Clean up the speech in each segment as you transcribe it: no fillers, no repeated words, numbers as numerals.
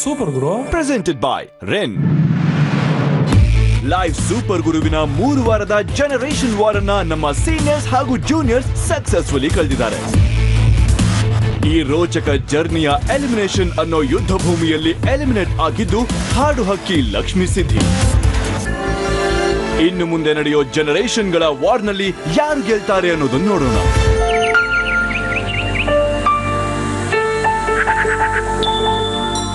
Super Guru presented by Rin. Live super ಗುರುವಿನ 3 ವಾರದ generation war ಅನ್ನ ನಮ್ಮ ಸೀನಿಯರ್ಸ್ ಹಾಗೂ ಜೂನಿಯರ್ಸ್ ಸಕ್ಸಸ್ಫುಲಿ ಕಳೆದಿದ್ದಾರೆ. ಈ ರೋಚಕ ಜರ್ನಿಯ ಎಲಿಮಿನೇಷನ್ ಅನ್ನೋ ಯುದ್ಧ ಭೂಮಿಯಲ್ಲಿ ಎಲಿಮಿನೇಟ್ ಆಗಿದ್ದು ಹಾಡು ಹಕ್ಕಿ ಲಕ್ಷ್ಮಿ ಸಿದ್ಧಿ. ಇನ್ನು ಮುಂದೆ ನಡೆಯೋ ಜನರೇಷನ್ಗಳ ವಾರ್ನಲ್ಲಿ ಯಾರು ಗೆಲ್ತಾರೆ ಅನ್ನೋದನ್ನು ನೋಡೋಣ.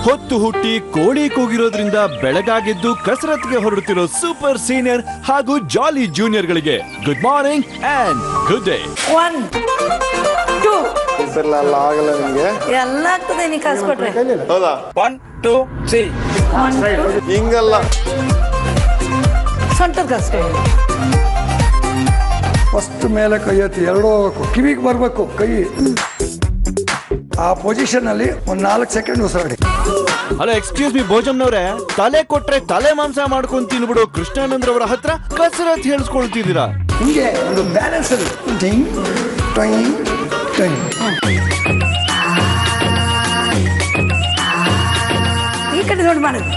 ಹೊತ್ತು ಹುಟ್ಟಿ ಕೋಳಿ ಕೂಗಿರೋದ್ರಿಂದ ಬೆಳಗಾಗಿದ್ದು ಕಸರತ್ಗೆ ಹೊರಡುತ್ತಿರೋ ಸೂಪರ್ ಸೀನಿಯರ್ ಹಾಗೂ ಜಾಲಿ ಜೂನಿಯರ್ಗಳಿಗೆ good morning and good day. 1 2 ಆಗಲ್ಲ ನಿಮ್ಗೆ ಎಲ್ಲ ಆಗ್ತದೆ ನೀ ಕಳ್ಸ್ಕೊಟ್ರೆ. ಹೌದಾ? 1 2 3 ಹಿಂಗಲ್ಲ, ಸೊಂಟದ ಕಳ್ಸ್ಕೊಡಿ. ಫಸ್ಟ್ ಮೇಲೆ ಕೈ ಎತ್ತಿ ಎರಡೂ ಹೋಗ್ಬೇಕು, ಕಿವಿಗೆ ಬರಬೇಕು ಕೈ. ಆ ಪೊಸಿಷನ್ ಅಲ್ಲಿ ಒಂದ್ 4 ಸೆಕೆಂಡ್ ಉಸಿರಾಡಿ. ಹಲೋ, ಎಕ್ಸ್ಕ್ಯೂಸ್ ಮಿ ಭೋಜಮ್ನವ್ರೆ, ತಲೆ ಕೊಟ್ರೆ ತಲೆ ಮಾಂಸ ಮಾಡ್ಕೊಂಡು ತಿನ್ಬಿಡು ಕೃಷ್ಣಾನಂದ್ರವರ ಹತ್ರ ಕಸರತ್ ಹೇಳಿಸ್ಕೊಳ್ತಿದ್ದೀರಾ. ಹಿಂಗೆ ಒಂದು ಬ್ಯಾಲೆನ್ಸ್ ಅಲ್ಲಿ ಟಿಂಗ್ ಟೊಯಿಂಗ್ ಟೊಯಿಂಗ್. ಈ ಕಡೆ ನೋಡಿ ಮಾಡೋದು.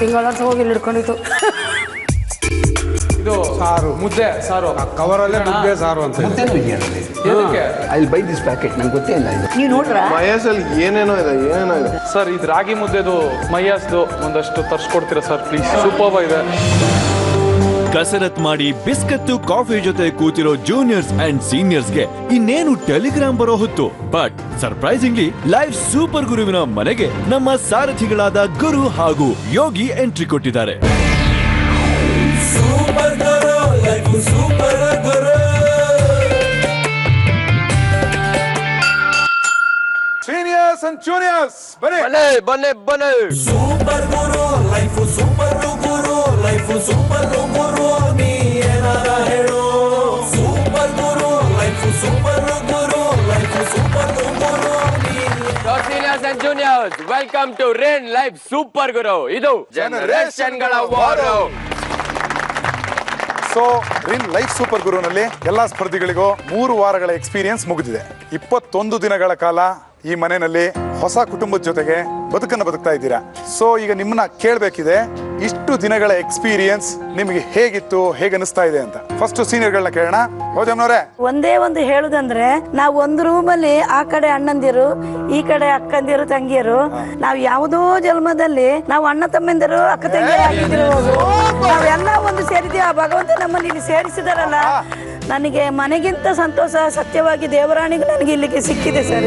ತಿಂಗಳ ಹೋಗಿ ಹಿಡ್ಕೊಂಡಿತ್ತು. ಇದು ಸಾರು, ಮುದ್ದೆ ಸಾರು, ಕವರಲ್ಲೇ ಮುದ್ದೆ ಸಾರು ಅಂತ ಏನಕ್ಕೆ ಐ ಬೈ ದಿಸ್ ಪ್ಯಾಕೆಟ್, ನಂಗೆ ಗೊತ್ತೇ ಇಲ್ಲ ಇದು. ನೀವು ನೋಡ್ರ ಮಯಸಲ್ಲಿ ಏನೇನೋ ಇದೆ. ಸರ್? ಇದು ರಾಗಿ ಮುದ್ದೆದು ಮೈಯಾಸ್ದು ಒಂದಷ್ಟು ತರ್ಸ್ಕೊಡ್ತೀರಾ ಸರ್ ಪ್ಲೀಸ್? ಸೂಪರ್ ಇದೆ. ಕಸರತ್ ಮಾಡಿ ಬಿಸ್ಕತ್ತು ಕಾಫಿ ಜೊತೆ ಕೂತಿರೋ ಜೂನಿಯರ್ಸ್ ಅಂಡ್ ಸೀನಿಯರ್ಸ್ಗೆ ಇನ್ನೇನು ಟೆಲಿಗ್ರಾಮ್ ಬರೋ ಹೊತ್ತು. ಬಟ್ ಸರ್ಪ್ರೈಸಿಂಗ್ಲಿ ಲೈವ್ ಸೂಪರ್ ಗುರುವಿನ ಮನೆಗೆ ನಮ್ಮ ಸಾರಥಿಗಳಾದ ಗುರು ಹಾಗೂ ಯೋಗಿ ಎಂಟ್ರಿ ಕೊಟ್ಟಿದ್ದಾರೆ. ಸೀನಿಯರ್ಸ್ ಅಂಡ್ ಜೂನಿಯರ್ಸ್ ಬನ್ನಿ ಬನ್ನಿ ಬನ್ನಿ. Super Guru life, super Guru life, super Guru ನೀ ಏನಾರ ಹೇಳು. Super Guru life, super Guru life, super Guru ನೀ. Seniors and juniors, welcome to Rin life super Guru. ಇದು ಜನರೇಷನ್ಗಳ war. So Rin life super ಗುರುನಲ್ಲಿ ಎಲ್ಲಾ ಸ್ಪರ್ಧಿಗಳಿಗೂ 3 ವಾರಗಳ ಎಕ್ಸ್ಪೀರಿಯನ್ಸ್ ಮುಗಿದಿದೆ. 21 ದಿನಗಳ ಕಾಲ ಈ ಮನೆಯಲ್ಲಿ ಹೊಸ ಕುಟುಂಬದ ಜೊತೆಗೆ ಬದುಕನ್ನು ಬದುಕ್ತಾ ಇದ್ದೀರಾ. ಸೊ ಈಗ ನಿಮ್ಮನ್ನ ಕೇಳಬೇಕಿದೆ, ಇಷ್ಟು ದಿನಗಳ ಎಕ್ಸ್ಪೀರಿಯನ್ಸ್ ನಿಮಗೆ ಹೇಗಿತ್ತು, ಹೇಗೆ ಅನಿಸ್ತಾ ಇದೆ ಅಂತ. ಫಸ್ಟ್ ಸೀನಿಯರ್ಗಳನ್ನ ಕೇಳೋಣ. ಭೋಜಮ್ನವರೇ, ಒಂದೇ ಒಂದು ಹೇಳುದಂದ್ರೆ, ನಾವು ಒಂದು ರೂಮಲ್ಲಿ ಆ ಕಡೆ ಅಣ್ಣಂದಿರು, ಈ ಕಡೆ ಅಕ್ಕಂದಿರು, ತಂಗಿಯರು. ನಾವು ಯಾವುದೋ ಜನ್ಮದಲ್ಲಿ ನಾವು ಅಣ್ಣ ತಮ್ಮಂದಿರು, ಅಕ್ಕ ತಂಗಿಯರು ಆಗಿದ್ದಿರ್ಬೋದು. ನಾವೆಲ್ಲ ಒಂದು ಸೇರಿದ್ದೀವಿ. ಆ ಭಗವಂತ ನಮ್ಮನ್ನು ಇಲ್ಲಿ ಸೇರಿಸಿದಾರಲ್ಲ, ನನಗೆ ಮನೆಗಿಂತ ಸಂತೋಷ ಸತ್ಯವಾಗಿ ದೇವರಾಣಿಗೆ ನನಗೆ ಇಲ್ಲಿಗೆ ಸಿಕ್ಕಿದೆ ಸರ್.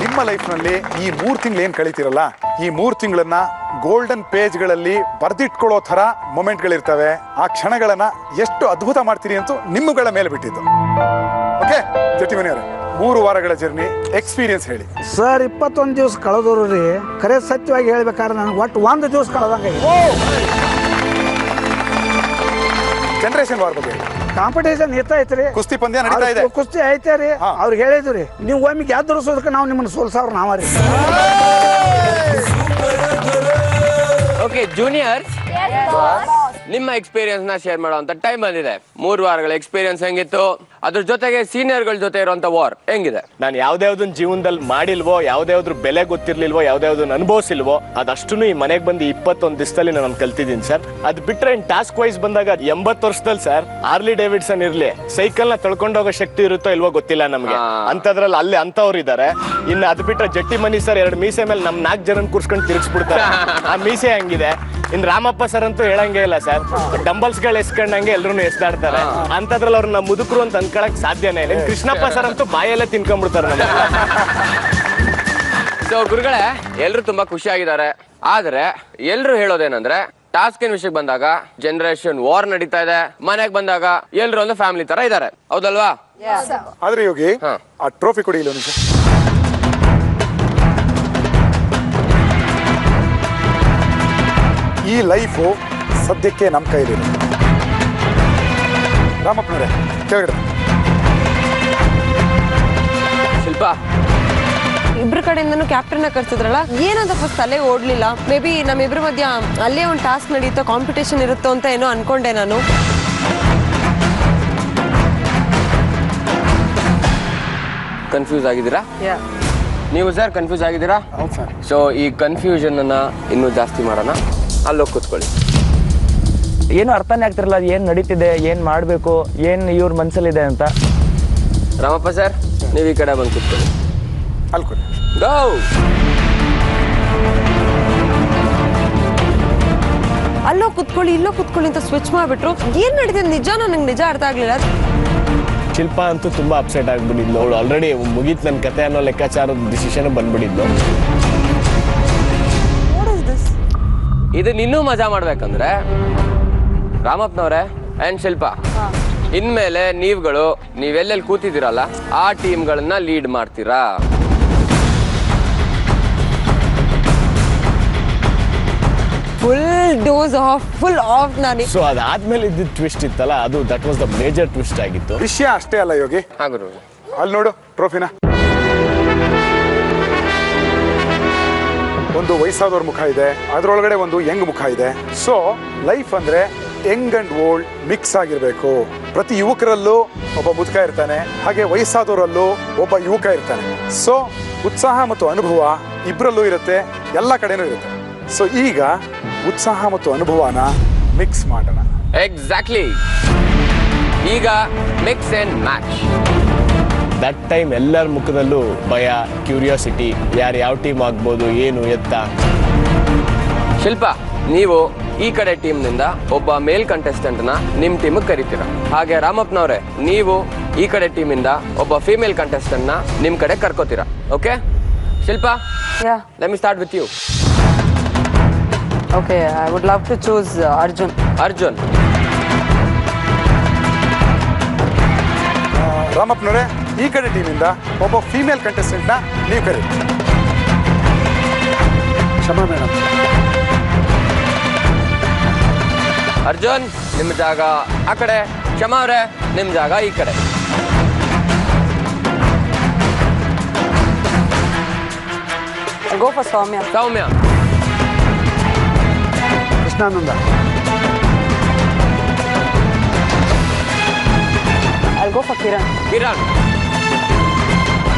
ನಿಮ್ಮ ಲೈಫ್ನಲ್ಲಿ ಈ 3 ತಿಂಗಳು ಏನ್ ಕಳೀತಿರಲ್ಲ, ಈ 3 ತಿಂಗಳನ್ನ ಗೋಲ್ಡನ್ ಪೇಜ್ಗಳಲ್ಲಿ ಬರ್ದಿಟ್ಕೊಳ್ಳೋ ತರ ಮೊಮೆಂಟ್ಗಳಿರ್ತವೆ. ಆ ಕ್ಷಣಗಳನ್ನ ಎಷ್ಟು ಅದ್ಭುತ ಮಾಡ್ತೀರಿ ಅಂತ ನಿಮ್ಮಗಳ ಮೇಲೆ ಬಿಟ್ಟಿದ್ದು. ಓಕೆ ಜಟಿಮನಿಯವರೇ, 3 ವಾರಗಳ ಜರ್ನಿ ಎಕ್ಸ್ಪೀರಿಯನ್ಸ್ ಹೇಳಿ ಸರ್. 21 ದಿವಸ ಕಳೆದವ್ರು ರೀ, ಖರೆ ಸತ್ಯವಾಗಿ ಹೇಳ್ಬೇಕಾದ್ರೆ ನನಗೆ ಒಟ್ಟು 1 ದಿವಸ ಕಳೆದಂಗೆ. ಜನರೇಷನ್ ವಾರ್ ಬಗ್ಗೆ ಕಾಂಪಿಟೇಷನ್ ಐತ್ರಿ, ಕುಸ್ತಿ ಪಂದ್ಯ ನಡೀತಾ ಇದೆ. ಕುಸ್ತಿ ಐತೆ ರೀ. ಅವ್ರಿಗೆ ಹೇಳಿದ್ರಿ, ನೀವು ಒಮ್ಮೆ ಗೆದ್ದರಿಸೋದಕ್ಕೆ ನಾವು ನಿಮ್ಮನ್ನು ಸೋಲ್ಸಾವ್ರು ನಾವರಿ. ಓಕೆ ಜೂನಿಯರ್ಸ್, ನಿಮ್ಮ ಎಕ್ಸ್ಪೀರಿಯನ್ಸ್ ನ ಶೇರ್ ಮಾಡುವಂತ ಟೈಮ್ ಬಂದಿದೆ. 3 ವಾರಗಳ ಎಕ್ಸ್ಪೀರಿಯನ್ಸ್ ಹೆಂಗಿತ್ತು, ಅದ್ರ ಜೊತೆಗೆ ಸೀನಿಯರ್ ಗಳ ಜೊತೆ ಇರುವಂತ ವಾರ್ ಹೆಂಗಿದೆ? ನಾನು ಯಾವ್ದಾವ್ದನ್ ಜೀವನದಲ್ಲಿ ಮಾಡಿಲ್ವೋ, ಯಾವ್ದಾವ್ದ್ರ ಬೆಲೆ ಗೊತ್ತಿರ್ಲಿಲ್ವೋ, ಯಾವ್ದಾವ್ದನ್ನ ಅನುಭವಿಸಿಲ್ವೋ, ಅದಷ್ಟು ಈ ಮನೆಗೆ ಬಂದು 21 ದಿವಸದಲ್ಲಿ ನಾನು ಕಲ್ತಿದ್ದೀನಿ ಸರ್. ಅದ್ ಬಿಟ್ರೆ ಟಾಸ್ಕ್ ವೈಸ್ ಬಂದಾಗ 80 ವರ್ಷದಲ್ಲಿ ಸರ್ ಹಾರ್ಲಿ ಡೇವಿಡ್ಸನ್ ಇರ್ಲಿ, ಸೈಕಲ್ ನ ತಳ್ಕೊಂಡೋಗೋ ಶಕ್ತಿ ಇರುತ್ತೋ ಇಲ್ವೋ ಗೊತ್ತಿಲ್ಲ ನಮ್ಗೆ. ಅಂತದ್ರಲ್ಲಿ ಅಲ್ಲಿ ಅಂತವ್ರು ಇದಾರೆ. ಇನ್ನು ಅದ್ ಬಿಟ್ರೆ ಜಟ್ಟಿ ಮನಿ ಸರ್ 2 ಮೀಸೆ ಮೇಲೆ ನಮ್ 4 ಜನ ಕೂರ್ಸ್ಕೊಂಡು ತಿರ್ಗಿಸ್ಬಿಡ್ತಾರೆ. ಆ ಮೀಸೆ ಹಂಗಿದೆ. ಇನ್ ರಾಮಪ್ಪ ಸರ್ ಅಂತೂ ಹೇಳಂಗೇ ಇಲ್ಲ ಸರ್, ಡಂಬಲ್ಸ್ ಗಳು ಎಸ್ಕೊಂಡಂಗೆ ಎಲ್ರು ಎಸ್ದಾಡ್ತಾರೆ. ಅಂತದ್ರಲ್ಲಿ ಅವ್ರನ್ನ ಮುದುಕರು ಅಂತ ಅನ್ಕೊಳಕ್ ಸಾಧ್ಯನೇ ಇಲ್ಲ. ಕೃಷ್ಣಪ್ಪ ಸರ್ ಅಂತೂ ಬಾಯಲ್ಲೇ ತಿನ್ಕೊಂಡ್ಬಿಡ್ತಾರೆ ನಮ್ಗೆ. ಸೊ ಗುರುಗಳೇ, ಎಲ್ರು ತುಂಬಾ ಖುಷಿಯಾಗಿದ್ದಾರೆ. ಆದ್ರೆ ಎಲ್ರು ಹೇಳೋದೇನಂದ್ರೆ, ಟಾಸ್ಕ್ ವಿಷಯಕ್ಕೆ ಬಂದಾಗ ಜನರೇಷನ್ ವಾರ್ ನಡೀತಾ ಇದೆ, ಮನೆಗೆ ಬಂದಾಗ ಎಲ್ರು ಒಂದು ಫ್ಯಾಮಿಲಿ ತರ ಇದಾರೆ, ಹೌದಲ್ವಾ? ಆದ್ರೆ ಯೋಗಿ, ಆ ಟ್ರೋಫಿ ಕೊಡಿ ಇಲ್ಲ ನಿಮಿಷ. ಈ ಲೈಫು ಸದ್ಯಕ್ಕೆ ನಮ್ಮ ಕೈಲಿದೆ. ರಾಮಪ್ಪನವರೇ ಕೆಳಗಡೆ. ಶಿಲ್ಪಾ, ಇಬ್ರು ಕಡೆಯಿಂದನೂ ಕ್ಯಾಪ್ಟನ್ ಕರ್ಸಿದ್ರಲ್ಲ, ಏನಂತ ಫಸ್ಟ್ ತಲೆ ಓಡ್ಲಿಲ್ಲ. ಮೇ ಬಿ ನಮ್ಮಿಬ್ರ ಮಧ್ಯ ಅಲ್ಲೇ ಒಂದು ಟಾಸ್ಕ್ ನಡೀತೋ, ಕಾಂಪಿಟೇಷನ್ ಇರುತ್ತೋ ಅಂತ ಏನೋ ಅನ್ಕೊಂಡೆ ನಾನು. ಕನ್ಫ್ಯೂಸ್ ಆಗಿದ್ದೀರಾ? Yeah. ನೀವು ಸರ್ ಕನ್ಫ್ಯೂಸ್ ಆಗಿದ್ದೀರಾ? ಹೌದು ಸರ್. ಸೊ ಈ ಕನ್ಫ್ಯೂಷನ್ ಅನ್ನ ಇನ್ನೂ ಜಾಸ್ತಿ ಮಾಡೋಣ. ಅಲ್ಲೋಗಿ ಕೂತ್ಕೊಳ್ಳಿ. ಏನು ಅರ್ಥನೇ ಆಗ್ತಿರಲ್ಲ, ಏನ್ ನಡೀತಿದೆ, ಏನ್ ಮಾಡ್ಬೇಕು, ಏನ್ ಇವ್ರ ಮನ್ಸಲ್ಲಿದೆ ಅಂತ. ರಾಮಪ್ಪ ಸರ್, ನೀವು ಈ ಕಡೆ ಬಂದು ಕೂತ್ಕೊಳ್ಳಿ. ಅಲ್ಕೊಳ್ಳಿ. ಗೋ. ಅಲ್ಲೋ ಕುತ್ಕೊಳ್ಳಿ, ಇಲ್ಲೋ ಕುತ್ಕೊಳ್ಳಿ ಅಂತ ಸ್ವಿಚ್ ಮಾಡ್ಬಿಟ್ರು. ಏನ್ ನಡೀತಿದೆ ನಿಜ ನನಗೆ ನಿಜ ಅರ್ಥ ಆಗ್ಲಿಲ್ಲ. ಶಿಲ್ಪ ಅಂತೂ ತುಂಬಾ ಅಪ್ಸೆಟ್ ಆಗ್ಬಿಟ್ಟಿದ್ಲು. ಅವಳು ಆಲ್ರೆಡಿ ಮುಗೀತು ನನ್ನ ಕತೆ ಅನ್ನೋ ಲೆಕ್ಕಾಚಾರದ ಡಿಸಿಷನ್ ಬಂದ್ಬಿಟ್ಟಿದ್ಲು. ಇದನ್ನ ಇನ್ನೂ ಮಜಾ ಮಾಡ್ಬೇಕಂದ್ರೆ ರಾಮಪ್ಪನವ್ರೆ ಅಂಡ್ ಶಿಲ್ಪ, ಇನ್ಮೇಲೆ ನೀವೆಲ್ಲೆಲ್ಲಿ ಕೂತಿದ್ದೀರಲ್ಲ ಆ ಟೀಮ್ಗಳನ್ನ ಲೀಡ್ ಮಾಡ್ತೀರಾ. Full dose of full of ನಾನು. ಸೊ ಅದಾದ್ಮೇಲೆ ಇದ್ದ ಟ್ವಿಸ್ಟ್ ಇತ್ತಲ್ಲ, ಅದು that was the major twist ಆಗಿತ್ತು. ವಿಷಯ ಅಷ್ಟೇ ಅಲ್ಲ ಯೋಗಿ, ಹಾಗು ಅಲ್ಲಿ ನೋಡು ಟ್ರೋಫಿನ. ಒಂದು ವಯಸ್ಸಾದವ್ರ ಮುಖ ಇದೆ, ಅದರೊಳಗಡೆ ಒಂದು ಯಂಗ್ ಮುಖ ಇದೆ. ಸೊ ಲೈಫ್ ಅಂದ್ರೆ ಯಂಗ್ ಅಂಡ್ ಓಲ್ಡ್ ಮಿಕ್ಸ್ ಆಗಿರ್ಬೇಕು. ಪ್ರತಿ ಯುವಕರಲ್ಲೂ ಒಬ್ಬ ಮುದುಕ ಇರ್ತಾನೆ, ಹಾಗೆ ವಯಸ್ಸಾದವರಲ್ಲೂ ಒಬ್ಬ ಯುವಕ ಇರ್ತಾನೆ. ಸೊ ಉತ್ಸಾಹ ಮತ್ತು ಅನುಭವ ಇಬ್ಬರಲ್ಲೂ ಇರುತ್ತೆ, ಎಲ್ಲ ಕಡೆನೂ ಇರುತ್ತೆ. ಸೊ ಈಗ ಉತ್ಸಾಹ ಮತ್ತು ಅನುಭವನ ಮಿಕ್ಸ್ ಮಾಡೋಣ. ಎಕ್ಸಾಕ್ಟ್ಲಿ. ಈಗ mix and match. That time ಎಲ್ಲರ ಮುಖದಲ್ಲೂ ಭಯ, ಕ್ಯೂರಿಯಾಸಿಟಿ, ಯಾರು ಯಾವ ಟೀಮ್ ಆಗ್ಬೋದು, ಏನು ಎತ್ತ. ಶಿಲ್ಪ, ನೀವು ಈ ಕಡೆ ಟೀಮ್ನಿಂದ ಒಬ್ಬ ಮೇಲ್ ಕಂಟೆಸ್ಟೆಂಟ್ನ ನಿಮ್ಮ ಟೀಮಿಗೆ ಕರಿತೀರ. ಹಾಗೆ ರಾಮಪ್ಪನವ್ರೆ, ನೀವು ಈ ಕಡೆ ಟೀಮಿಂದ ಒಬ್ಬ ಫೀಮೇಲ್ ಕಂಟೆಸ್ಟೆಂಟ್ನ ನಿಮ್ಮ ಕಡೆ ಕರ್ಕೋತೀರಾ. Okay Shilpa, let me start with you. Okay, I would love to choose Arjun. Arjun. ರಾಮಪ್ಪನವರೇ, ಈ ಕಡೆ ಟೀಮಿಂದ ಒಬ್ಬ ಫೀಮೇಲ್ ಕಂಟೆಸ್ಟೆಂಟ್ನ ನೀವು ಕರೀರಿ. ಕ್ಷಮಾ ಮೇಡಮ್. ಅರ್ಜುನ್, ನಿಮ್ಮ ಜಾಗ ಆ ಕಡೆ. ಕ್ಷಮಾ ಅವರೇ, ನಿಮ್ಮ ಜಾಗ ಈ ಕಡೆ. I'll go for Soumya. Soumya. Krishnananda. I'll go for Kiran. Kiran.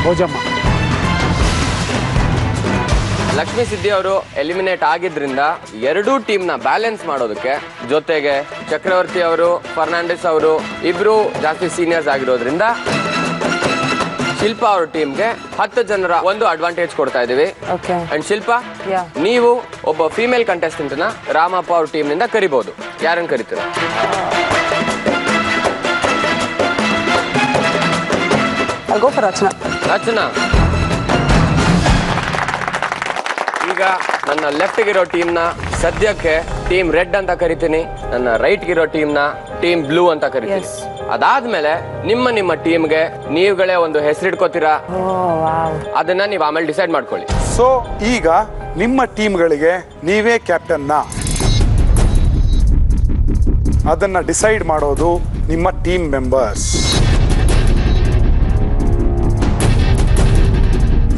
Bhojamma. Lakshmi ಸಿದ್ದಿ ಅವರು ಎಲಿಮಿನೇಟ್ ಆಗಿದ್ರಿಂದ ಎರಡೂ ಟೀಮ್ನ ಬ್ಯಾಲೆನ್ಸ್ ಮಾಡೋದಕ್ಕೆ, ಜೊತೆಗೆ ಚಕ್ರವರ್ತಿ ಅವರು, ಫರ್ನಾಂಡಿಸ್ ಅವರು ಇಬ್ರು ಜಾಸ್ತಿ ಸೀನಿಯರ್ಸ್ ಆಗಿರೋದ್ರಿಂದ ಶಿಲ್ಪ ಅವ್ರ ಟೀಮ್ಗೆ 10 ಜನರ ಒಂದು ಅಡ್ವಾಂಟೇಜ್ ಕೊಡ್ತಾ ಇದೀವಿ. ಅಂಡ್ ಶಿಲ್ಪ, ನೀವು ಒಬ್ಬ ಫೀಮೇಲ್ ಕಂಟೆಸ್ಟೆಂಟ್ ನ ರಾಮಪ್ಪ ಅವ್ರ ಟೀಮ್ ನಿಂದ ಕರಿಬಹುದು. ಯಾರನ್ನ ಕರಿತೀರ? I'll go for Rachna. ರಚನಾ. ಈಗ ನನ್ನ ಲೆಫ್ಟ್ ಗಿರೋ ಟೀಮ್ನ ಸದ್ಯಕ್ಕೆ ಟೀಮ್ ರೆಡ್ ಅಂತ ಕರಿತೀನಿ, ನನ್ನ ರೈಟ್ ಗಿರೋ ಟೀಮ್ನ ಟೀಮ್ ಬ್ಲೂ ಅಂತ ಕರಿತೀನಿ. ಅದಾದ್ಮೇಲೆ ನಿಮ್ಮ ಟೀಮ್ಗೆ ನೀವುಗಳೇ ಒಂದು ಹೆಸರಿಡ್ಕೋತೀರಾ, ಅದನ್ನ ನೀವು ಆಮೇಲೆ ಡಿಸೈಡ್ ಮಾಡ್ಕೊಳ್ಳಿ. ಸೊ ಈಗ ನಿಮ್ಮ ಟೀಮ್ಗಳಿಗೆ ನೀವೇ ಕ್ಯಾಪ್ಟನ್ನ, ಅದನ್ನ ಡಿಸೈಡ್ ಮಾಡೋದು ನಿಮ್ಮ ಟೀಮ್ ಮೆಂಬರ್ಸ್.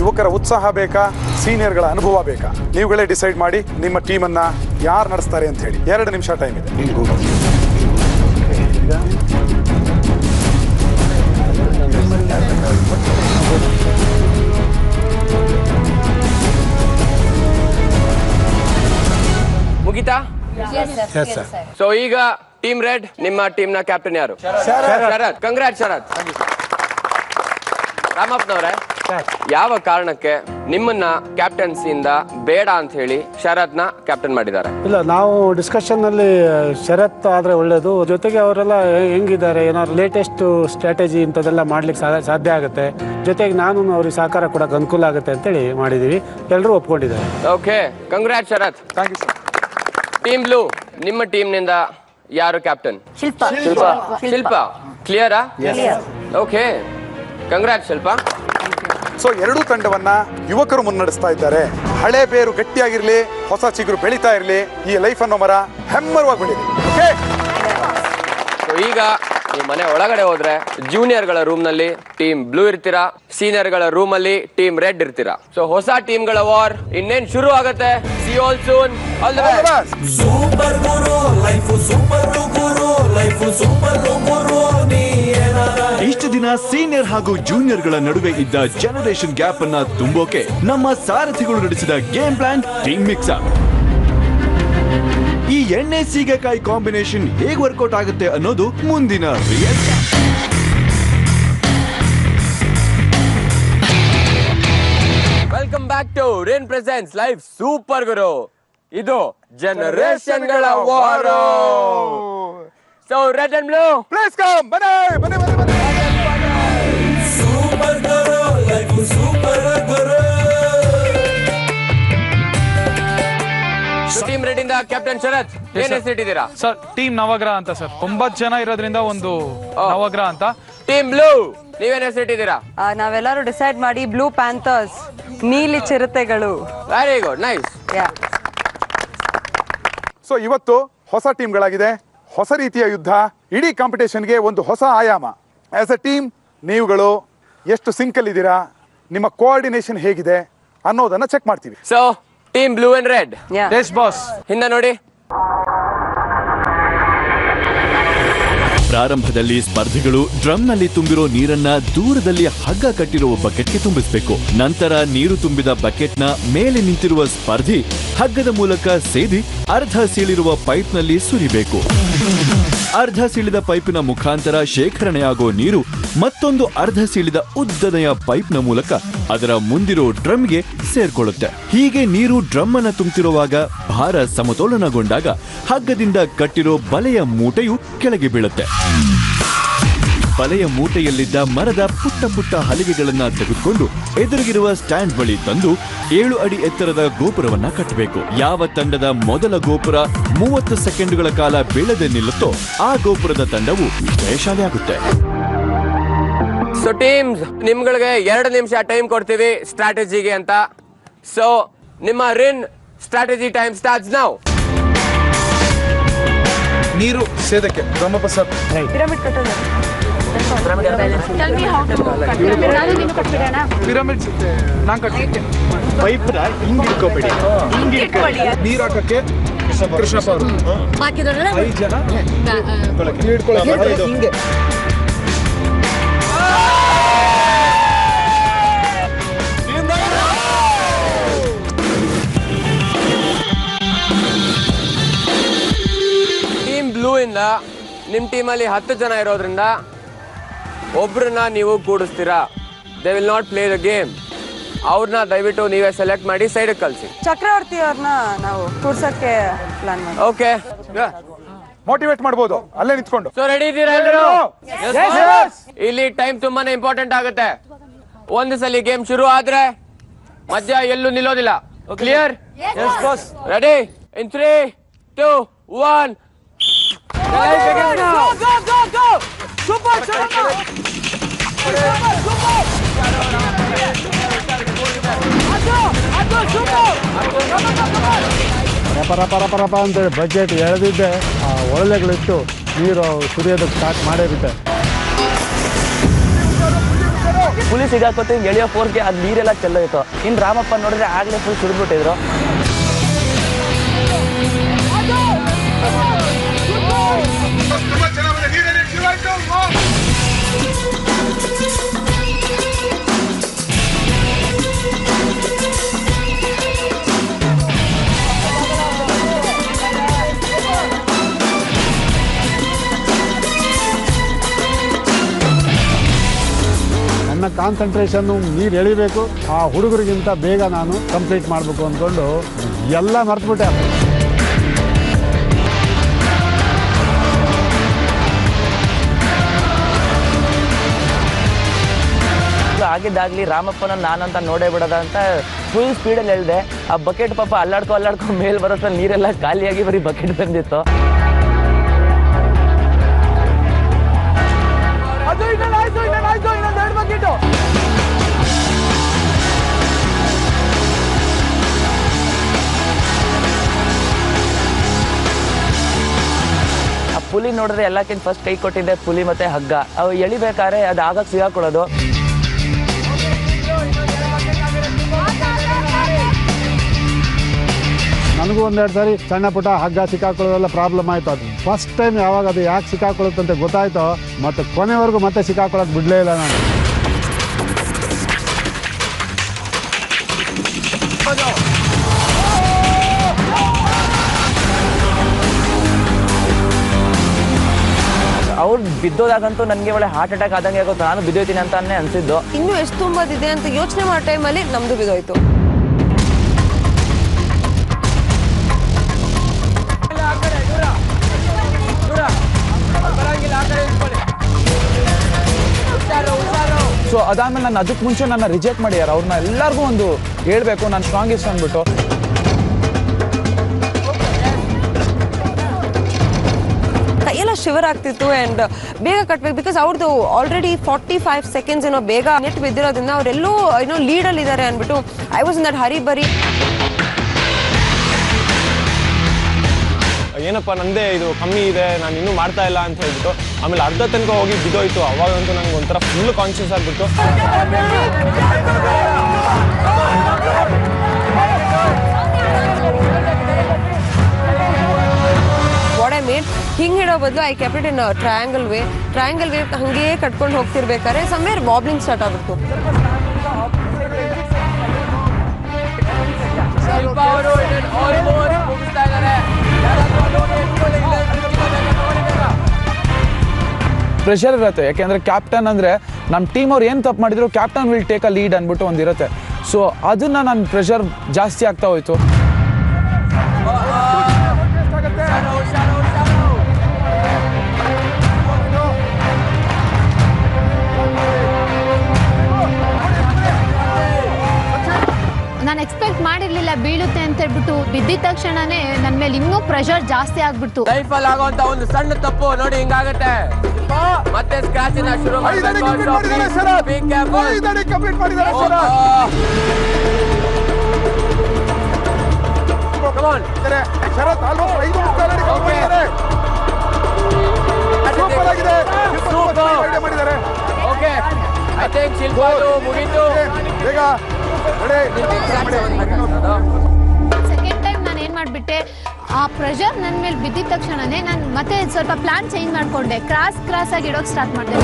ಯುವಕರ ಉತ್ಸಾಹ ಬೇಕಾ, ಸೀನಿಯರ್ಗಳ ಅನುಭವ ಬೇಕಾ? ನೀವುಗಳೇ ಡಿಸೈಡ್ ಮಾಡಿ ನಿಮ್ಮ ಟೀಮನ್ನ ಯಾರು ನಡೆಸ್ತಾರೆ ಅಂತ ಹೇಳಿ. 2 ನಿಮಿಷ ಟೈಮ್ ಇದೆ. ಮುಗಿತಾ? ಸೊ ಈಗ ಟೀಮ್ ರೆಡ್, ನಿಮ್ಮ ಟೀಮ್ನ ಕ್ಯಾಪ್ಟನ್ ಯಾರು? ಶರತ್. ಕಂಗ್ರಾಟ್ ಶರತ್. ರಾಮಪ್ಪನವ್ರೆ, ಯಾವ ಕಾರಣಕ್ಕೆ ನಿಮ್ಮನ್ನ ಕ್ಯಾಪ್ಟನ್ಸಿಯಿಂದ ಬೇಡ ಅಂತ ಹೇಳಿ ಶರತ್ನ ಕ್ಯಾಪ್ಟನ್ ಮಾಡಿದ್ದಾರೆ? ಇಲ್ಲ, ನಾವು ಡಿಸ್ಕಷನ್ ಅಲ್ಲಿ ಶರತ್ ಆದ್ರೆ ಒಳ್ಳೇದು, ಜೊತೆಗೆ ಅವರೆಲ್ಲ ಹೆಂಗಿದ್ದಾರೆ, ಏನಾದ್ರು ಲೇಟೆಸ್ಟ್ ಸ್ಟ್ರಾಟಜಿ ಇಂಥದ್ದೆಲ್ಲ ಮಾಡ್ಲಿಕ್ಕೆ ಸಾಧ್ಯ ಆಗುತ್ತೆ, ಜೊತೆಗೆ ನಾನು ಅವ್ರಿಗೆ ಸಹಕಾರ ಕೊಡಕ್ಕೆ ಅನುಕೂಲ ಆಗುತ್ತೆ ಅಂತೇಳಿ ಮಾಡಿದೀವಿ. ಎಲ್ಲರೂ ಒಪ್ಕೊಂಡಿದ್ದಾರೆ. Okay, congrat Sharath. Thank you sir. Team blue, ನಿಮ್ಮ ಟೀಮ್ನಿಂದ ಯಾರು ಕ್ಯಾಪ್ಟನ್? ಶಿಲ್ಪ. ಶಿಲ್ಪ. ಕ್ಲಿಯರಾ? ಓಕೆ, ಕಂಗ್ರಾಟ್ ಶಿಲ್ಪ. ಸೊ ಎರಡೂ ತಂಡವನ್ನ ಯುವಕರು ಮುನ್ನಡೆಸ್ತಾ ಇದ್ದಾರೆ. ಹಳೆ ಬೇರು ಗಟ್ಟಿಯಾಗಿರ್ಲಿ, ಹೊಸ ಚಿಗುರು ಬೆಳೀತಾ ಇರಲಿ, ಈ ಲೈಫ್ ಅನ್ನೋ ಮರ ಹೆಮ್ಮರವಾಗಿ ಬೆಳೀಲಿ. ಓಕೆ, ಈಗ ನೀವು ಮನೆ ಒಳಗಡೆ ಹೋದ್ರೆ ಜೂನಿಯರ್ಗಳ ರೂಮ್ ನಲ್ಲಿ ಟೀಮ್ ಬ್ಲೂ ಇರ್ತೀರಾ, ಸೀನಿಯರ್ಗಳ ರೂಮ್ ಅಲ್ಲಿ ಟೀಮ್ ರೆಡ್ ಇರ್ತೀರಾ. ಸೊ ಹೊಸ ಟೀಮ್ಗಳ ವಾರ್ ಇನ್ನೇನ್ ಶುರು ಆಗುತ್ತೆ. See you all soon. All the best. Super Guru life, super Guru life, super Guru ನೀ ಏನಾರ. ಇಷ್ಟು ದಿನ ಸೀನಿಯರ್ ಹಾಗೂ ಜೂನಿಯರ್ಗಳ ನಡುವೆ ಇದ್ದ ಜನರೇಷನ್ ಗ್ಯಾಪ್ ಅನ್ನ ತುಂಬೋಕೆ ನಮ್ಮ ಸಾರಥಿಗಳು ನಡೆಸಿದ game plan team mix up. ಈ ಎಣ್ಣೆ ಸೀಗೆಕಾಯಿ ಕಾಂಬಿನೇಷನ್ ಹೇಗೆ ವರ್ಕೌಟ್ ಆಗುತ್ತೆ ಅನ್ನೋದು ಮುಂದಿನ real. Welcome back to Rin presents live super Guru. ಇದು ಜನರೇಷನ್ ಗಳ ವಾರ. So red and blue please come. ಬನ್ನಿ super Guru life super Guru. Team red ಇಂದ ಕ್ಯಾಪ್ಟನ್ ಶರತ್ ಏನ್ ಹೆಸರಿಟ್ಟಿದ್ದೀರಾ ಸರ್? ಟೀಮ್ ನವಗ್ರಹ ಅಂತ ಸರ್. 9 ಜನ ಇರೋದ್ರಿಂದ ಒಂದು ನವಗ್ರಹ ಅಂತ. ಟೀಮ್ ಬ್ಲೂ ನೀವೇನ್ ಹೆಸರಿಟ್ಟಿದ್ದೀರಾ? ನಾವೆಲ್ಲರೂ ಡಿಸೈಡ್ ಮಾಡಿ ಬ್ಲೂ ಪ್ಯಾಂಥರ್ಸ್, ನೀಲಿ ಚಿರತೆಗಳು. Very good, nice. ಸೊ ಇವತ್ತು ಹೊಸ ಟೀಮ್ಗಳಾಗಿದೆ, ಹೊಸ ರೀತಿಯ ಯುದ್ಧ. ಇಡೀ ಕಾಂಪಿಟೇಷನ್ಗೆ ಒಂದು ಹೊಸ ಆಯಾಮ. ಆಸ್ ಎ ಟೀಮ್ ನೀವುಗಳು ಎಷ್ಟು ಸಿಂಕಲ್ ಇದ್ದೀರಾ, ನಿಮ್ಮ ಕೋಆರ್ಡಿನೇಷನ್ ಹೇಗಿದೆ ಅನ್ನೋದನ್ನ ಚೆಕ್ ಮಾಡ್ತೀವಿ. So team blue and red. Yes boss. ಹಿಂದೆ ನೋಡಿ. ಪ್ರಾರಂಭದಲ್ಲಿ ಸ್ಪರ್ಧಿಗಳು ಡ್ರಮ್ನಲ್ಲಿ ತುಂಬಿರೋ ನೀರನ್ನ ದೂರದಲ್ಲಿ ಹಗ್ಗ ಕಟ್ಟಿರುವ ಬಕೆಟ್ಗೆ ತುಂಬಿಸಬೇಕು. ನಂತರ ನೀರು ತುಂಬಿದ ಬಕೆಟ್ನ ಮೇಲೆ ನಿಂತಿರುವ ಸ್ಪರ್ಧಿ ಹಗ್ಗದ ಮೂಲಕ ಸೇದಿ ಅರ್ಧ ಸೀಳಿರುವ ಪೈಪ್ನಲ್ಲಿ ಸುರಿಬೇಕು. ಅರ್ಧ ಸೀಳಿದ ಪೈಪಿನ ಮುಖಾಂತರ ಶೇಖರಣೆಯಾಗೋ ನೀರು ಮತ್ತೊಂದು ಅರ್ಧ ಸೀಳಿದ ಉದ್ದನೆಯ ಪೈಪ್ನ ಮೂಲಕ ಅದರ ಮುಂದಿರೋ ಡ್ರಮ್ಗೆ ಸೇರ್ಕೊಳ್ಳುತ್ತೆ. ಹೀಗೆ ನೀರು ಡ್ರಮ್ ಅನ್ನ ತುಂಬುತ್ತಿರುವಾಗ ಭಾರ ಸಮತೋಲನಗೊಂಡಾಗ ಹಗ್ಗದಿಂದ ಕಟ್ಟಿರೋ ಬಲೆಯ ಮೂಟೆಯು ಕೆಳಗೆ ಬೀಳುತ್ತೆ. ಬಲೆಯ ಮೂಟೆಯಲ್ಲಿದ್ದ ಮರದ ಪುಟ್ಟ ಪುಟ್ಟ ಹಲಿಗೆಗಳನ್ನ ತೆಗೆದುಕೊಂಡು ಎದುರಿಗಿರುವ ಸ್ಟ್ಯಾಂಡ್ ಬಳಿ ತಂದು 7 ಅಡಿ ಎತ್ತರದ ಗೋಪುರವನ್ನ ಕಟ್ಟಬೇಕು. ಯಾವ ತಂಡದ ಮೊದಲ ಗೋಪುರ 30 ಸೆಕೆಂಡುಗಳ ಕಾಲ ಬೀಳದೆ ನಿಲ್ಲುತ್ತೋ ಆ ಗೋಪುರದ ತಂಡವು ಜಯಶಾಲಿಯಾಗುತ್ತೆ. ಸೊ ಟೀಮ್ಸ್ ನಿಮ್ಗಳಿಗೆ 2 ನಿಮಿಷ ಟೈಮ್ ಕೊಡ್ತೀವಿ ಸ್ಟ್ರಾಟಜಿಗೆ ಅಂತ. ಸೊ ನಿಮ್ಮ Rin strategy time starts now. ನೀರು ಸೇದಕ್ಕೆ ಬ್ರಹ್ಮಪ್ಪ ಸರ್. ಪಿರಮಿಡ್ ಕಟ್ಟೋದು. ಪಿರಮಿಡ್ ನಾನ್ ಕಟ್ಟಿ ಪೈಪ್ ಹಿಂಗಿಟ್ಕೋಬೇಡಿ, ನೀರು ಹಾಕಕ್ಕೆ ಕೃಷ್ಣಪ್ಪ ಅವರು 5 ಜನ ಹಿಂಗೆ. ಟೀಮ್ ಬ್ಲೂ ಇಂದ ನಿಮ್ ಟೀಮಲ್ಲಿ 10 ಜನ ಇರೋದ್ರಿಂದ ಒಬ್ರನ್ನ ನೀವು ಕೂಡಿಸ್ತೀರಾ. They will not play the game. ಅವ್ರನ್ನ ದಯವಿಟ್ಟು ನೀವೇ ಸೆಲೆಕ್ಟ್ ಮಾಡಿ ಸೈಡ್ ಕಳ್ಸಿ. ಚಕ್ರವರ್ತಿ ಅವ್ರನ್ನ ನಾವು ಕೂರ್ಸಕ್ಕೆ ಪ್ಲಾನ್ ಮಾಡಿ. ಓಕೆ, ಮೋಟಿವೇಟ್ ಮಾಡ್ಬೋದು ಅಲ್ಲೇ ನಿಂತ್ಕೊಂಡು. ಸೊ ರೆಡಿ ಇದ್ದೀರಾ ಎಲ್ಲರೂ? ಇಲ್ಲಿ ಟೈಮ್ ತುಂಬಾನೇ ಇಂಪಾರ್ಟೆಂಟ್ ಆಗುತ್ತೆ. ಒಂದು ಸಲ ಗೇಮ್ ಶುರು ಆದ್ರೆ ಮಧ್ಯ ಎಲ್ಲೂ ನಿಲ್ಲೋದಿಲ್ಲ. ಕ್ಲಿಯರ್? ರೆಡಿ? ಇನ್ 3, 2, 1 ಪರಪರಪರಪ ಅಂತೇಳಿ ಬಜೆಟ್ ಎಳೆದಿದ್ದೆ ಒಳ್ಳೆಗಳಿಟ್ಟು ನೀರು ಸುರಿಯೋದಕ್ಕೆ ಸ್ಟಾರ್ಟ್ ಮಾಡಿರುತ್ತೆ. ಪುಲಿ ಸಿಗಾಕೋತಿ ಎಳೆಯೋ ಫೋರ್ಗೆ ಅದು ನೀರೆಲ್ಲ ಚೆಲ್ಲೋಯ್ತು. ಇನ್ನು ರಾಮಪ್ಪ ನೋಡಿದ್ರೆ ಆಗಲೇ ಫುಲ್ ಸುರಿದ್ಬಿಟ್ಟಿದ್ರು. ನನ್ನ ಕಾನ್ಸಂಟ್ರೇಷನ್ನು ನೀರು ಎಳಿಬೇಕು, ಆ ಹುಡುಗರಿಗಿಂತ ಬೇಗ ನಾನು ಕಂಪ್ಲೀಟ್ ಮಾಡಬೇಕು ಅಂದ್ಕೊಂಡು ಎಲ್ಲ ಮರ್ತ್ಬಿಟ್ಟೆ. ಆಗಿದ್ದಾಗ್ಲಿ ರಾಮಪ್ಪನ ನಾನಂತ ನೋಡೇ ಬಿಡೋದ ಅಂತ ಫುಲ್ ಸ್ಪೀಡಲ್ಲಿ ಎಳ್ದೆ. ಆ ಬಕೆಟ್ ಪಾಪ ಅಲ್ಲಾಡ್ಕೊ ಮೇಲ್ ಬರೋಷ್ಟ್ರಲ್ಲಿ ನೀರೆಲ್ಲ ಖಾಲಿಯಾಗಿ ಬರೀ ಬಕೆಟ್ ಬಂದಿತ್ತು. ಆ ಪುಲಿ ನೋಡಿದ್ರೆ ಎಲ್ಲಕ್ಕಿಂತ ಫಸ್ಟ್ ಕೈ ಕೊಟ್ಟಿದ್ದೆ ಪುಲಿ ಮತ್ತೆ ಹಗ್ಗ. ಅವು ಎಳಿಬೇಕಾದ್ರೆ ಅದು ಆಗಾಗ ಸಿಗಾಕೊಳ್ಳೋದು. ನನಗೂ ಒಂದೆರಡು ಸಾರಿ ಸಣ್ಣ ಪುಟ್ಟ ಹಗ್ಗ ಸಿಕ್ಕಾಕೊಳ್ಳೋದೆಲ್ಲ ಪ್ರಾಬ್ಲಮ್ ಆಯಿತು. ಅದು ಫಸ್ಟ್ ಟೈಮ್ ಯಾವಾಗ ಅದು ಯಾಕೆ ಸಿಕ್ಕಾಕೊಳ್ಳುತ್ತಂತ ಗೊತ್ತಾಯ್ತೋ ಮತ್ತು ಕೊನೆವರೆಗೂ ಮತ್ತೆ ಸಿಕ್ಕಾಕೊಳ್ಳೋದು ಬಿಡಲೇ ಇಲ್ಲ ನಾನು. ಅವ್ರು ಬಿದ್ದೋದಾಗಂತೂ ನನಗೆ ಒಳ್ಳೆ ಹಾರ್ಟ್ ಅಟ್ಯಾಕ್ ಆದಂಗೆ ಆಗುತ್ತೆ. ನಾನು ಬಿದ್ದೋಯ್ತೀನಿ ಅಂತಾನೆ ಅನ್ಸಿದ್ದು. ಇನ್ನೂ ಎಷ್ಟು ತುಂಬೋದಿದೆ ಅಂತ ಯೋಚನೆ ಮಾಡೋ ಟೈಮಲ್ಲಿ ನಮ್ದು ಬಿದ್ದೋಯ್ತು. ಸೊ ಅದಾದ್ಮೇಲೆ ನಾನು ಅದಕ್ಕೆ ಮುಂಚೆ ನನ್ನ ರಿಜೆಕ್ಟ್ ಮಾಡ್ಯಾರ. ಅವ್ರನ್ನ ಎಲ್ಲರಿಗೂ ಒಂದು ಹೇಳ್ಬೇಕು ನಾನು ಸ್ಟ್ರಾಂಗೆಸ್ಟ್ ಅಂದ್ಬಿಟ್ಟು. ಕೈಯೆಲ್ಲ ಶಿವರ್ ಆಗ್ತಿತ್ತು ಆ್ಯಂಡ್ ಬೇಗ ಕಟ್ಬೇಕು ಬಿಕಾಸ್ ಅವ್ರದ್ದು ಆಲ್ರೆಡಿ 45 ಸೆಕೆಂಡ್ಸ್ ಏನೋ ಬೇಗ ನೆಟ್ ಬಿದ್ದಿರೋದ್ರಿಂದ ಅವರೆಲ್ಲೂ ಏನೋ ಲೀಡಲ್ಲಿ ಇದ್ದಾರೆ ಅಂದ್ಬಿಟ್ಟು ಐ ವಾಸ್ ಇನ್ ದಟ್ ಹರಿ ಬರಿ. ಏನಪ್ಪ ನಂದೇ ಇದು ಕಮ್ಮಿ ಇದೆ, ನಾನು ಇನ್ನೂ ಮಾಡ್ತಾ ಇಲ್ಲ ಅಂತ ಹೇಳ್ಬಿಟ್ಟು ಆಮೇಲೆ ಅರ್ಧ ತನಕ ಹೋಗಿ ಬಿದ್ದೋಯ್ತು. ಅವಾಗಂತೂ ನಂಗೆ ಒಂಥರ ಫುಲ್ ಕಾನ್ಷಿಯಸ್ ಆಗಿಬಿಟ್ಟು ವಾಟ್ ಐ ಮೇಡ್ ಹಿಂಗೆ ಹಿಡೋ ಬದಲು I kept it in triangle way ಹಂಗೆ ಕಟ್ಕೊಂಡು ಹೋಗ್ತಿರ್ಬೇಕಾದ್ರೆ ಸಮ್ವೇರ್ ವಾಬ್ಲಿಂಗ್ ಸ್ಟಾರ್ಟ್ ಆಗ್ಬಿಟ್ಟು. ಪ್ರೆಷರ್ ಇರುತ್ತೆ. ಯಾಕೆಂದರೆ ಕ್ಯಾಪ್ಟನ್ ಅಂದರೆ ನಮ್ಮ ಟೀಮ್ ಅವ್ರು ಏನು ತಪ್ಪು ಮಾಡಿದ್ರು captain will take a lead ಅಂದ್ಬಿಟ್ಟು ಒಂದಿರುತ್ತೆ. ಸೊ ಅದನ್ನು ನನ್ನ ಪ್ರೆಷರ್ ಜಾಸ್ತಿ ಆಗ್ತಾ ಹೋಯ್ತು. ನಾನು ಎಕ್ಸ್ಪೆಕ್ಟ್ ಮಾಡಿರ್ಲಿಲ್ಲ ಬೀಳುತ್ತೆ ಅಂತ ಹೇಳ್ಬಿಟ್ಟು. ಬಿದ್ದಿದ ತಕ್ಷಣನೇ ನನ್ನ ಮೇಲೆ ಇನ್ನೂ ಪ್ರೆಷರ್ ಜಾಸ್ತಿ ಆಗ್ಬಿಡ್ತು. ಲೈಫಲ್ಲಿ ಆಗುವಂತ ಒಂದು ಸಣ್ಣ ತಪ್ಪು ನೋಡಿ ಹಿಂಗಾಗತ್ತೆ. ಮತ್ತೆ ಸ್ಕ್ರಾಚ್ ಇಂದ ಶುರು ಸೆಕೆಂಡ್ ಟೈಮ್ ನಾನು ಏನ್ ಮಾಡ್ಬಿಟ್ಟೆ, ಆ ಪ್ರೆಷರ್ ನನ್ನ ಮೇಲೆ ಬಿದ್ದಿದ ತಕ್ಷಣನೇ ನಾನು ಮತ್ತೆ ಸ್ವಲ್ಪ ಪ್ಲಾನ್ ಚೇಂಜ್ ಮಾಡ್ಕೊಂಡೆ. ಕ್ರಾಸ್ ಆಗಿ ಇಡೋಕೆ ಸ್ಟಾರ್ಟ್ ಮಾಡಿದೆ.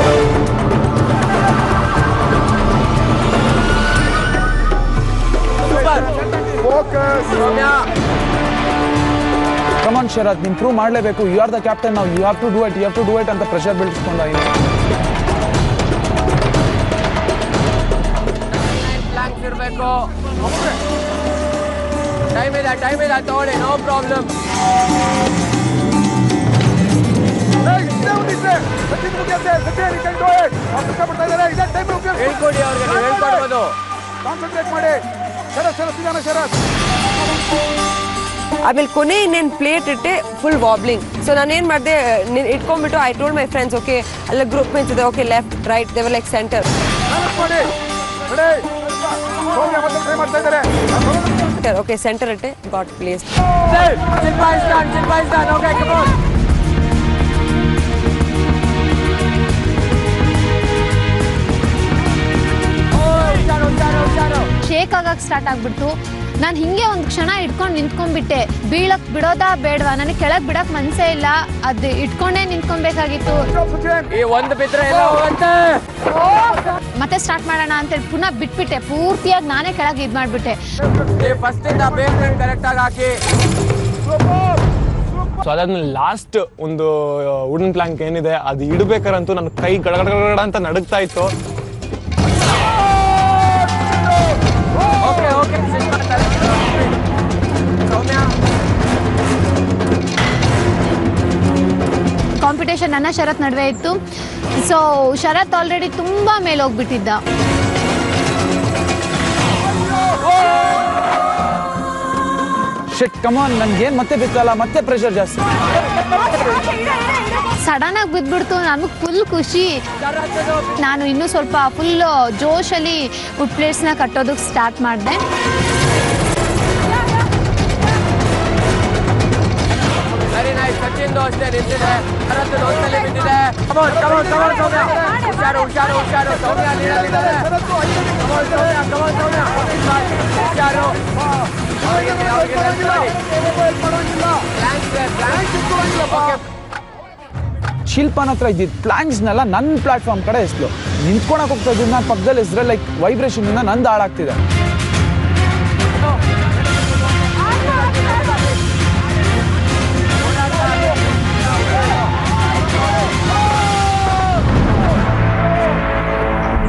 ಕಮಾನ್ ಶರತ್, ನೀನು ಪ್ರೂವ್ ಮಾಡಲೇಬೇಕು. ಯು ಆರ್ ದ ಕ್ಯಾಪ್ಟನ್ ನಾವು. You have to do it ಅಂತ ಪ್ರೆಷರ್ ಬೀಳಿಸ್ಕೊಂಡ. ಇರಬೇಕು. ಟೈಮ್ ಇದೆ ತಗೊಳ್ಳಿ, ನೋ ಪ್ರಾಬ್ಲಮ್. ಹೇಳ್ಕೊಡಿ ಅವ್ರಿಗೆ, ಹೇಳ್ಕೊಡ್ಬೋದು. ಆಮೇಲೆ ಕೊನೆ ಇನ್ನೇನು ಪ್ಲೇಟ್ ಇಟ್ಟೆ ಫುಲ್ ವಾಬ್ಲಿಂಗ್. ಸೊ ನಾನೇನು ಮಾಡಿದೆ, ಇಟ್ಕೊಂಡ್ಬಿಟ್ಟು I told my friends, okay ಎಲ್ಲ ಗ್ರೂಪ್ ಮೇಟ್ಸ್ ಇದೆ, okay left right they were like centre. Okay centre ಇಟ್ಟೆ, ಗಾಟ್ ಪ್ಲೇಸ್. ಶೇಕ್ ಆಗಕ್ಕೆ ಸ್ಟಾರ್ಟ್ ಆಗ್ಬಿಡ್ತು. ನಾನು ಹಿಂಗೆ ಒಂದು ಕ್ಷಣ ಇಟ್ಕೊಂಡು ನಿಂತ್ಕೊಂಡ್ಬಿಟ್ಟೆ. ಬೀಳಕ್ ಬಿಡೋದಾ ಬೇಡವಾ, ನನಗೆ ಕೆಳಗೆ ಬಿಡಕ್ ಮನ್ಸೇ ಇಲ್ಲ. ಅದು ಇಟ್ಕೊಂಡೇ ನಿಂತ್ಕೊಬೇಕಾಗಿತ್ತು. ಮತ್ತೆ ಸ್ಟಾರ್ಟ್ ಮಾಡೋಣ ಅಂತೇಳಿ ಪುನಃ ಬಿಟ್ಬಿಟ್ಟೆ. ಪೂರ್ತಿಯಾಗಿ ನಾನೇ ಕೆಳಗೆ ಇದು ಮಾಡಿಬಿಟ್ಟೆ. ಸೊ ಅದಾದ್ಮೇಲೆ ಲಾಸ್ಟ್ ಒಂದು ವುಡನ್ ಪ್ಲಾಂಕ್ ಏನಿದೆ ಅದು ಇಡಬೇಕಾರಂತೂ ನನ್ನ ಕೈ ಗಡಗಡ ಅಂತ ನಡುಗ್ತಾ ಇತ್ತು. ಕಾಂಪಿಟೇಷನ್ ನನ್ನ ಶರತ್ ನಡುವೆ ಇತ್ತು. ಸೊ ಶರತ್ ಆಲ್ರೆಡಿ ತುಂಬಾ ಮೇಲೆ ಹೋಗ್ಬಿಟ್ಟಿದ್ದ. ಶಿಟ್ ಕಮಾನ್, ನನ್ಗೇನ್ ಮತ್ತೆ ಬಿತ್ತಲ್ಲ, ಮತ್ತೆ ಪ್ರೆಷರ್ ಜಾಸ್ತಿ. ಸಡನ್ ಆಗಿ ಬಿದ್ಬಿಡ್ತು. ನನಗೆ ಫುಲ್ ಖುಷಿ. ನಾನು ಇನ್ನೂ ಸ್ವಲ್ಪ ಫುಲ್ ಜೋಶಲ್ಲಿ ವುಡ್ ಪ್ಲೇಟ್ಸ್ನ ಕಟ್ಟೋದಕ್ಕೆ ಸ್ಟಾರ್ಟ್ ಮಾಡಿದೆ. ಸಚಿನ್ ಅಷ್ಟೇ ನಿಂತಿದೆ, ಒಂದ್ಸಲಿ ಬಿದ್ದಿದೆ. ಹುಷಾರು ಸೌಮ್ಯ ನೀಡಲಿದ್ದಾರೆ. ಹುಷಾರು ಶಿಲ್ಪನ ಹತ್ರ ಇದ್ದಿದ್ದು ಪ್ಲಾಂಕ್ಸ್ನೆಲ್ಲ ನನ್ನ ಪ್ಲಾಟ್ಫಾರ್ಮ್ ಕಡೆ ಎಸ್ಲು ನಿಂತ್ಕೊಳಕ್ ಹೋಗ್ತಾ ಇದ್ದೀನಿ ನಾನು ಪಕ್ಕದಲ್ಲಿ ಎಸ್ರೆ ಲೈಕ್ ವೈಬ್ರೇಷನ್ ಇಂದ ನಂದು ಹಾಳಾಗ್ತಿದೆ.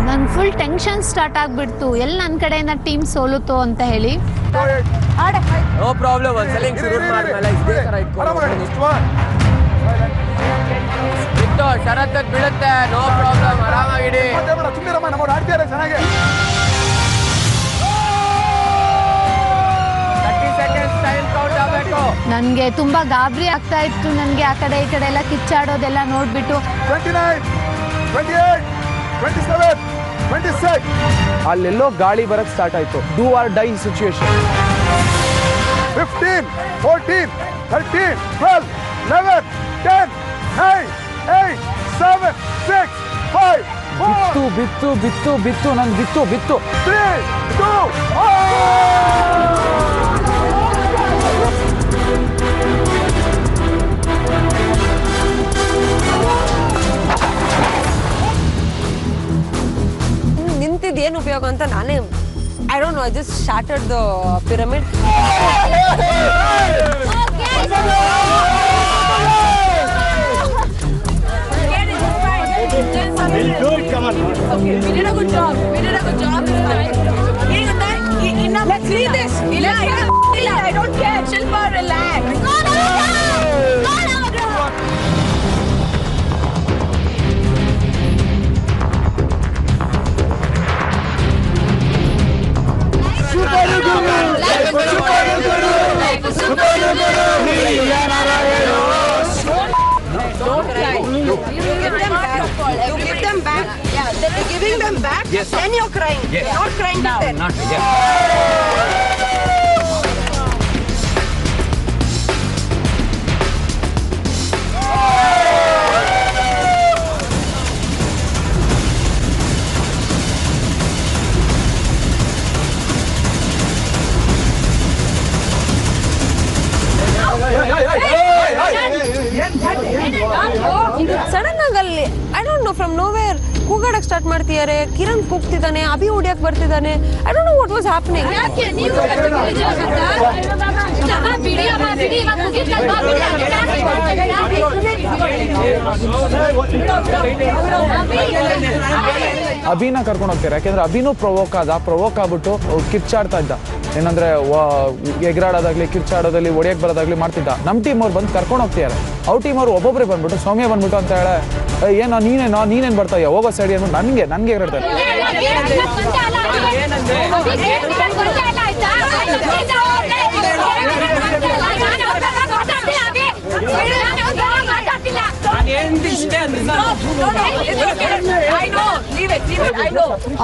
ನನ್ ಫುಲ್ ಟೆನ್ಷನ್ ಸ್ಟಾರ್ಟ್ ಆಗ್ಬಿಡ್ತು, ಎಲ್ಲಿ ನನ್ನ ಕಡೆಯಿಂದ ಟೀಮ್ ಸೋಲುತ್ತೋ ಅಂತ ಹೇಳಿ. ನೋ ಪ್ರಾಬ್ಲಮ್, ಒಂದ್ಸಲ ಹಿಂಗ್ ಶುರು ಮಾಡ್ಮೇಲೆ ಇದೇ ತರ ಇತ್ತು ಶರತ್ ಬೀಳುತ್ತೆ, ನೋ ಪ್ರಾಬ್ಲಮ್, ಆರಾಮಾಗಿಡಿ. ನನ್ಗೆ ತುಂಬಾ ಗಾಬರಿ ಆಗ್ತಾ ಇತ್ತು, ನನ್ಗೆ ಆ ಕಡೆ ಈ ಕಡೆ ಎಲ್ಲ ಕಿಚ್ಚಾಡೋದೆಲ್ಲ ನೋಡ್ಬಿಟ್ಟು. 29, 28, 27, 26. ಅಲ್ಲೆಲ್ಲೋ ಗಾಳಿ ಬರಕ್ ಸ್ಟಾರ್ಟ್ ಆಯ್ತು. Do or die situation. 15, 14, 13, 12, 11, 10, 9, 8, 7, 6, 5, 4. ಬಿತ್ತು ನನ್ ಬಿತ್ತು 3, 2, 1. ನಿಂತಿದ್ದು ಏನು ಉಪಯೋಗ ಅಂತ ನಾನೇ I don't no, I just shattered the pyramid. You give them back. Yeah, then you're giving them back. Yes. Then you're crying. Yes. Not crying. No, not yet. Sudden ಆಗಿ ಅಲ್ಲಿ I don't know from nowhere ಕೂಗಾಡಕ್ start ಮಾಡ್ತಿದ್ದಾರೆ. ಕಿರಣ್ ಕೂಗ್ತಿದ್ದಾನೆ, ಅಭಿ ಹೊಡಿಯಕ್ ಬರ್ತಿದ್ದಾನೆ. I don't know what was happening. ಅಭಿನ ಕರ್ಕೊಂಡು ಹೋಗ್ತಾರೆ, ಯಾಕೆಂದ್ರೆ ಅಭಿನೂ ಪ್ರವೋಕ್ ಆಗ್ಬಿಟ್ಟು ಕಿರ್ಚಾಡ್ತಾ ಇದ್ದ. ಏನಂದ್ರೆ ಎಗರಾಡೋದಾಗ್ಲಿ ಕಿರ್ಚಾಡೋದಾಗ್ಲಿ ಹೊಡಿಯಕ್ ಬರೋದಾಗ್ಲಿ ಮಾಡ್ತಿದ್ದ. ನಮ್ಮ ಟೀಮ್ ಅವ್ರು ಬಂದು ಕರ್ಕೊಂಡು ಹೋಗ್ತಿದ್ದಾರೆ. ಅವ್ರ ಟೀಮ್ ಅವ್ರು ಒಬ್ಬೊಬ್ಬರೇ ಬಂದ್ಬಿಟ್ಟು ಸೌಮ್ಯ ಬಂದ್ಬಿಟ್ಟು ಅಂತ ಹೇಳ, ಏನೋ ನೀನೇನ್ ಬರ್ತಾ ಇದೆಯಾ ಹೋಗೋ ಸೈಡ್ ಅಂದ್ಬಿಟ್ಟು ನನಗೆ ಎಗರಾಡ್ತಾರೆ.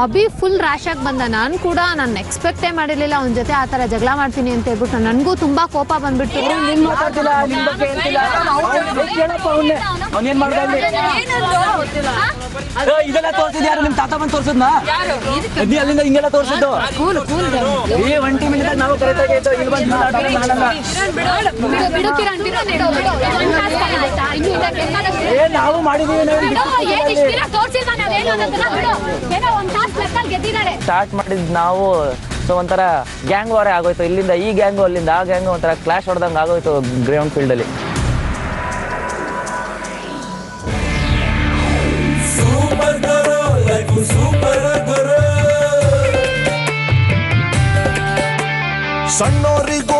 ಅಭಿ ಫುಲ್ ರ್ಯಾಶ್ ಆಗಿ ಬಂದ. ನಾನು ಕೂಡ ನಾನು ಎಕ್ಸ್ಪೆಕ್ಟೇ ಮಾಡಿರ್ಲಿಲ್ಲ ಅವನ ಜೊತೆ ಆ ತರ ಜಗಳ ಮಾಡ್ತೀನಿ ಅಂತ ಹೇಳ್ಬಿಟ್ಟು. ನನಗೂ ತುಂಬಾ ಕೋಪ ಬಂದ್ಬಿಟ್ಟು ಇದೆಲ್ಲ ತೋರ್ಸಿದ್ ಯಾರು? ನಿಮ್ ತಾತ ಬಂದು ತೋರ್ಸದ್ನಾ? ಅಲ್ಲಿಂದ ಹಿಂಗೆಲ್ಲ ತೋರ್ಸಿದ್ದು ಒಂದ್ ಟೀಮ್ ನಾವು ಕರೆಕ್ಟಾಗಿ ನಾವು ಮಾಡಿದೀವಿ. ಸ್ಟಾರ್ಟ್ ಮಾಡಿದ್ ನಾವು ಸೊ ಒಂಥರ ಗ್ಯಾಂಗ್ ವಾರೇ ಆಗೋಯ್ತು. ಇಲ್ಲಿಂದ ಈ ಗ್ಯಾಂಗು ಅಲ್ಲಿಂದ ಆ ಗ್ಯಾಂಗು ಒಂಥರ ಕ್ಲಾಶ್ ಹೊಡೆದಂಗೆ ಆಗೋಯ್ತು ಗ್ರೌಂಡ್ ಫೀಲ್ಡ್ ಅಲ್ಲಿ. ಸಣ್ಣೋರಿಗೋ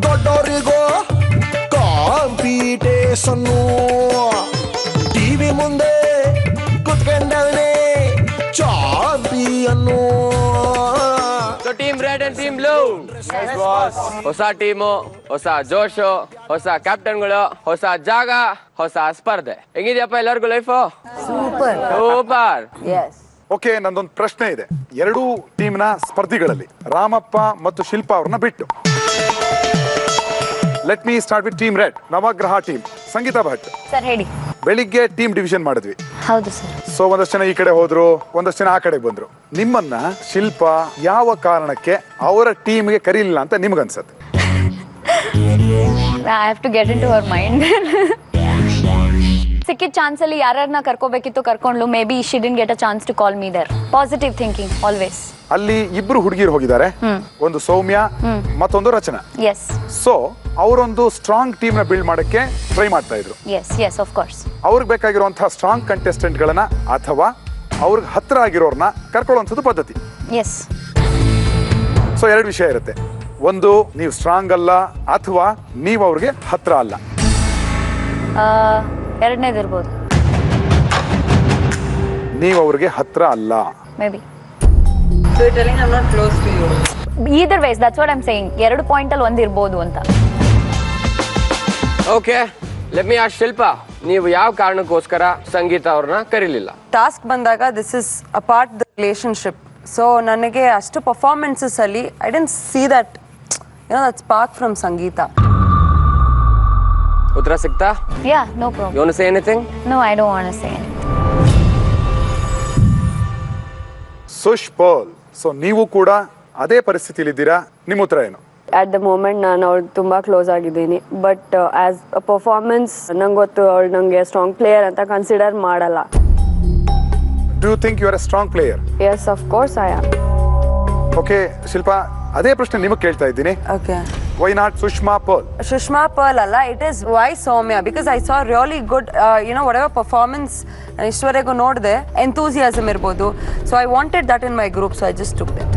ದೊಡ್ಡೋರಿಗೋ ಕಾಂಪಿಟೇಷನ್ನು, ಟಿವಿ ಮುಂದೆ ಕುತ್ಕೊಂಡವನೇ champion. Team red and team blue, ಹೊಸ ಟೀಮು, ಹೊಸ ಜೋಶು, ಹೊಸ ಕ್ಯಾಪ್ಟನ್ಗಳು, ಹೊಸ ಜಾಗ, ಹೊಸ ಸ್ಪರ್ಧೆ. ಹೆಂಗಿದ್ಯಪ್ಪ ಎಲ್ಲರಿಗೂ ಲೈಫು? Super super. ಓಕೆ, ನಂದೊಂದು ಪ್ರಶ್ನೆ ಇದೆ. ಎರಡೂ ಟೀಮ್ನ ಸ್ಪರ್ಧಿಗಳಲ್ಲಿ ರಾಮಪ್ಪ ಮತ್ತು ಶಿಲ್ಪಾ ಅವ್ರನ್ನ ಬಿಟ್ಟು let me start with team red, Navagraha team. Sangeetha Bhat sir ಹೇಳಿ. ಬೆಳಿಗ್ಗೆ ಟೀಮ್ ಡಿವಿಷನ್ ಮಾಡಿದ್ವಿ. ಹೌದು ಸರ್. ಸೊ ಒಂದಷ್ಟು ಜನ ಈ ಕಡೆ ಹೋದ್ರು, ಒಂದಷ್ಟು ಜನ ಆ ಕಡೆಗೆ ಬಂದ್ರು. ನಿಮ್ಮನ್ನ ಶಿಲ್ಪ ಯಾವ ಕಾರಣಕ್ಕೆ ಅವರ ಟೀಮ್ಗೆ ಕರೀಲಿಲ್ಲ ಅಂತ ನಿಮ್ಗನ್ಸತ್ತೆ? I have to get into her mind. ಸಿಕ್ಕಿದ ಚಾನ್ಸಲ್ಲಿ ಯಾರನ್ನ ಕರ್ಕೋಬೇಕಿತ್ತು ಕರ್ಕೊಂಡ್ಲು. May be she didn't get a chance to call me there. Positive thinking always. ಅಲ್ಲಿ ಇಬ್ರು ಹುಡುಗಿರು ಹೋಗಿದ್ದಾರೆ, ಒಂದು ಸೌಮ್ಯ ಮತ್ತೊಂದು ರಚನಾ. ಎಸ್. ಸೊ ಅವರೊಂದು ಸ್ಟ್ರಾಂಗ್ ಟೀಮ್ ನ ಬಿಲ್ಡ್ ಮಾಡಕ್ಕೆ ಟ್ರೈ ಮಾಡ್ತಾ ಇದ್ರು. Yes yes of course. ಅವ್ರಿಗೆ ಬೇಕಾಗಿರುವಂತಹ ಸ್ಟ್ರಾಂಗ್ ಕಂಟೆಸ್ಟೆಂಟ್ ಗಳನ್ನ ಅಥವಾ ಅವ್ರಿಗೆ ಹತ್ರ ಆಗಿರೋರ್ನ ಕರ್ಕೊಳ್ಳುವಂಥದ್ದು ಪದ್ಧತಿ. ಎಸ್. ಸೊ ಎರಡು ವಿಷಯ ಇರುತ್ತೆ. ಒಂದು, ನೀವು ಸ್ಟ್ರಾಂಗ್ ಅಲ್ಲ ಅಥವಾ ನೀವು ಅವ್ರಿಗೆ ಹತ್ರ ಅಲ್ಲ. ಎರಡನೇದಿರ್ಬೋದು. ನೀವು ಅವ್ರಿಗೆ ಹತ್ರ ಅಲ್ಲ. May be. So you're telling I'm not close to you. Either ways, that's what I'm saying. ಎರಡು ಪಾಯಿಂಟ್ ಅಲ್ಲಿ ಒಂದಿರ್ಬೋದು ಅಂತ. Okay, let me ask Shilpa, ನೀವು ಯಾವ ಕಾರಣಕ್ಕೋಸ್ಕರ ಸಂಗೀತ ಅವ್ರನ್ನ ಕರೀಲಿಲ್ಲ? ಟಾಸ್ಕ್ ಬಂದಾಗ this is a part the relationship. So ನನಗೆ ಅಷ್ಟು ಪರ್ಫಾರ್ಮೆನ್ಸಸ್ ಅಲ್ಲಿ I didn't see that that spark from Sangeetha. ಉತ್ತರ ಸಿಗ್ತಾ? Yeah, no problem. You want to say anything? No, I don't want to say anything. Sush pearl, so ನೀವು ಕೂಡ ಅದೇ ಪರಿಸ್ಥಿತಿಯಲ್ಲಿ ಇದ್ದೀರಾ. ನಿಮ್ಮ ಉತ್ತರ ಏನು? ಅಟ್ ದ ಮೂಮೆಂಟ್ ನಾನು ಅವಳು ತುಂಬ ಕ್ಲೋಸ್ ಆಗಿದ್ದೀನಿ. ಬಟ್ ಆಸ್ ಅ ಪರ್ಫಾರ್ಮೆನ್ಸ್ ನಂಗೆ ಗೊತ್ತು ಅವಳು ನನಗೆ ಸ್ಟ್ರಾಂಗ್ ಪ್ಲೇಯರ್ ಅಂತ ಕನ್ಸಿಡರ್ ಮಾಡಲ್ಲ. Do you think you are a strong player? Yes, of course I am. Okay Shilpa, ಅದೇ ಪ್ರಶ್ನೆ ನಿಮಗೆ ಕೇಳ್ತಾ ಇದ್ದೀನಿ. Okay. Why not Sushma pearl? Sushma pearl ಅಲ್ಲ, it is why Soumya. Because I saw really good whatever performance ಇಷ್ಟವರೆಗೂ ನೋಡಿದೆ, enthusiasm ಇರ್ಬೋದು. So I wanted that in my group, so I just took that.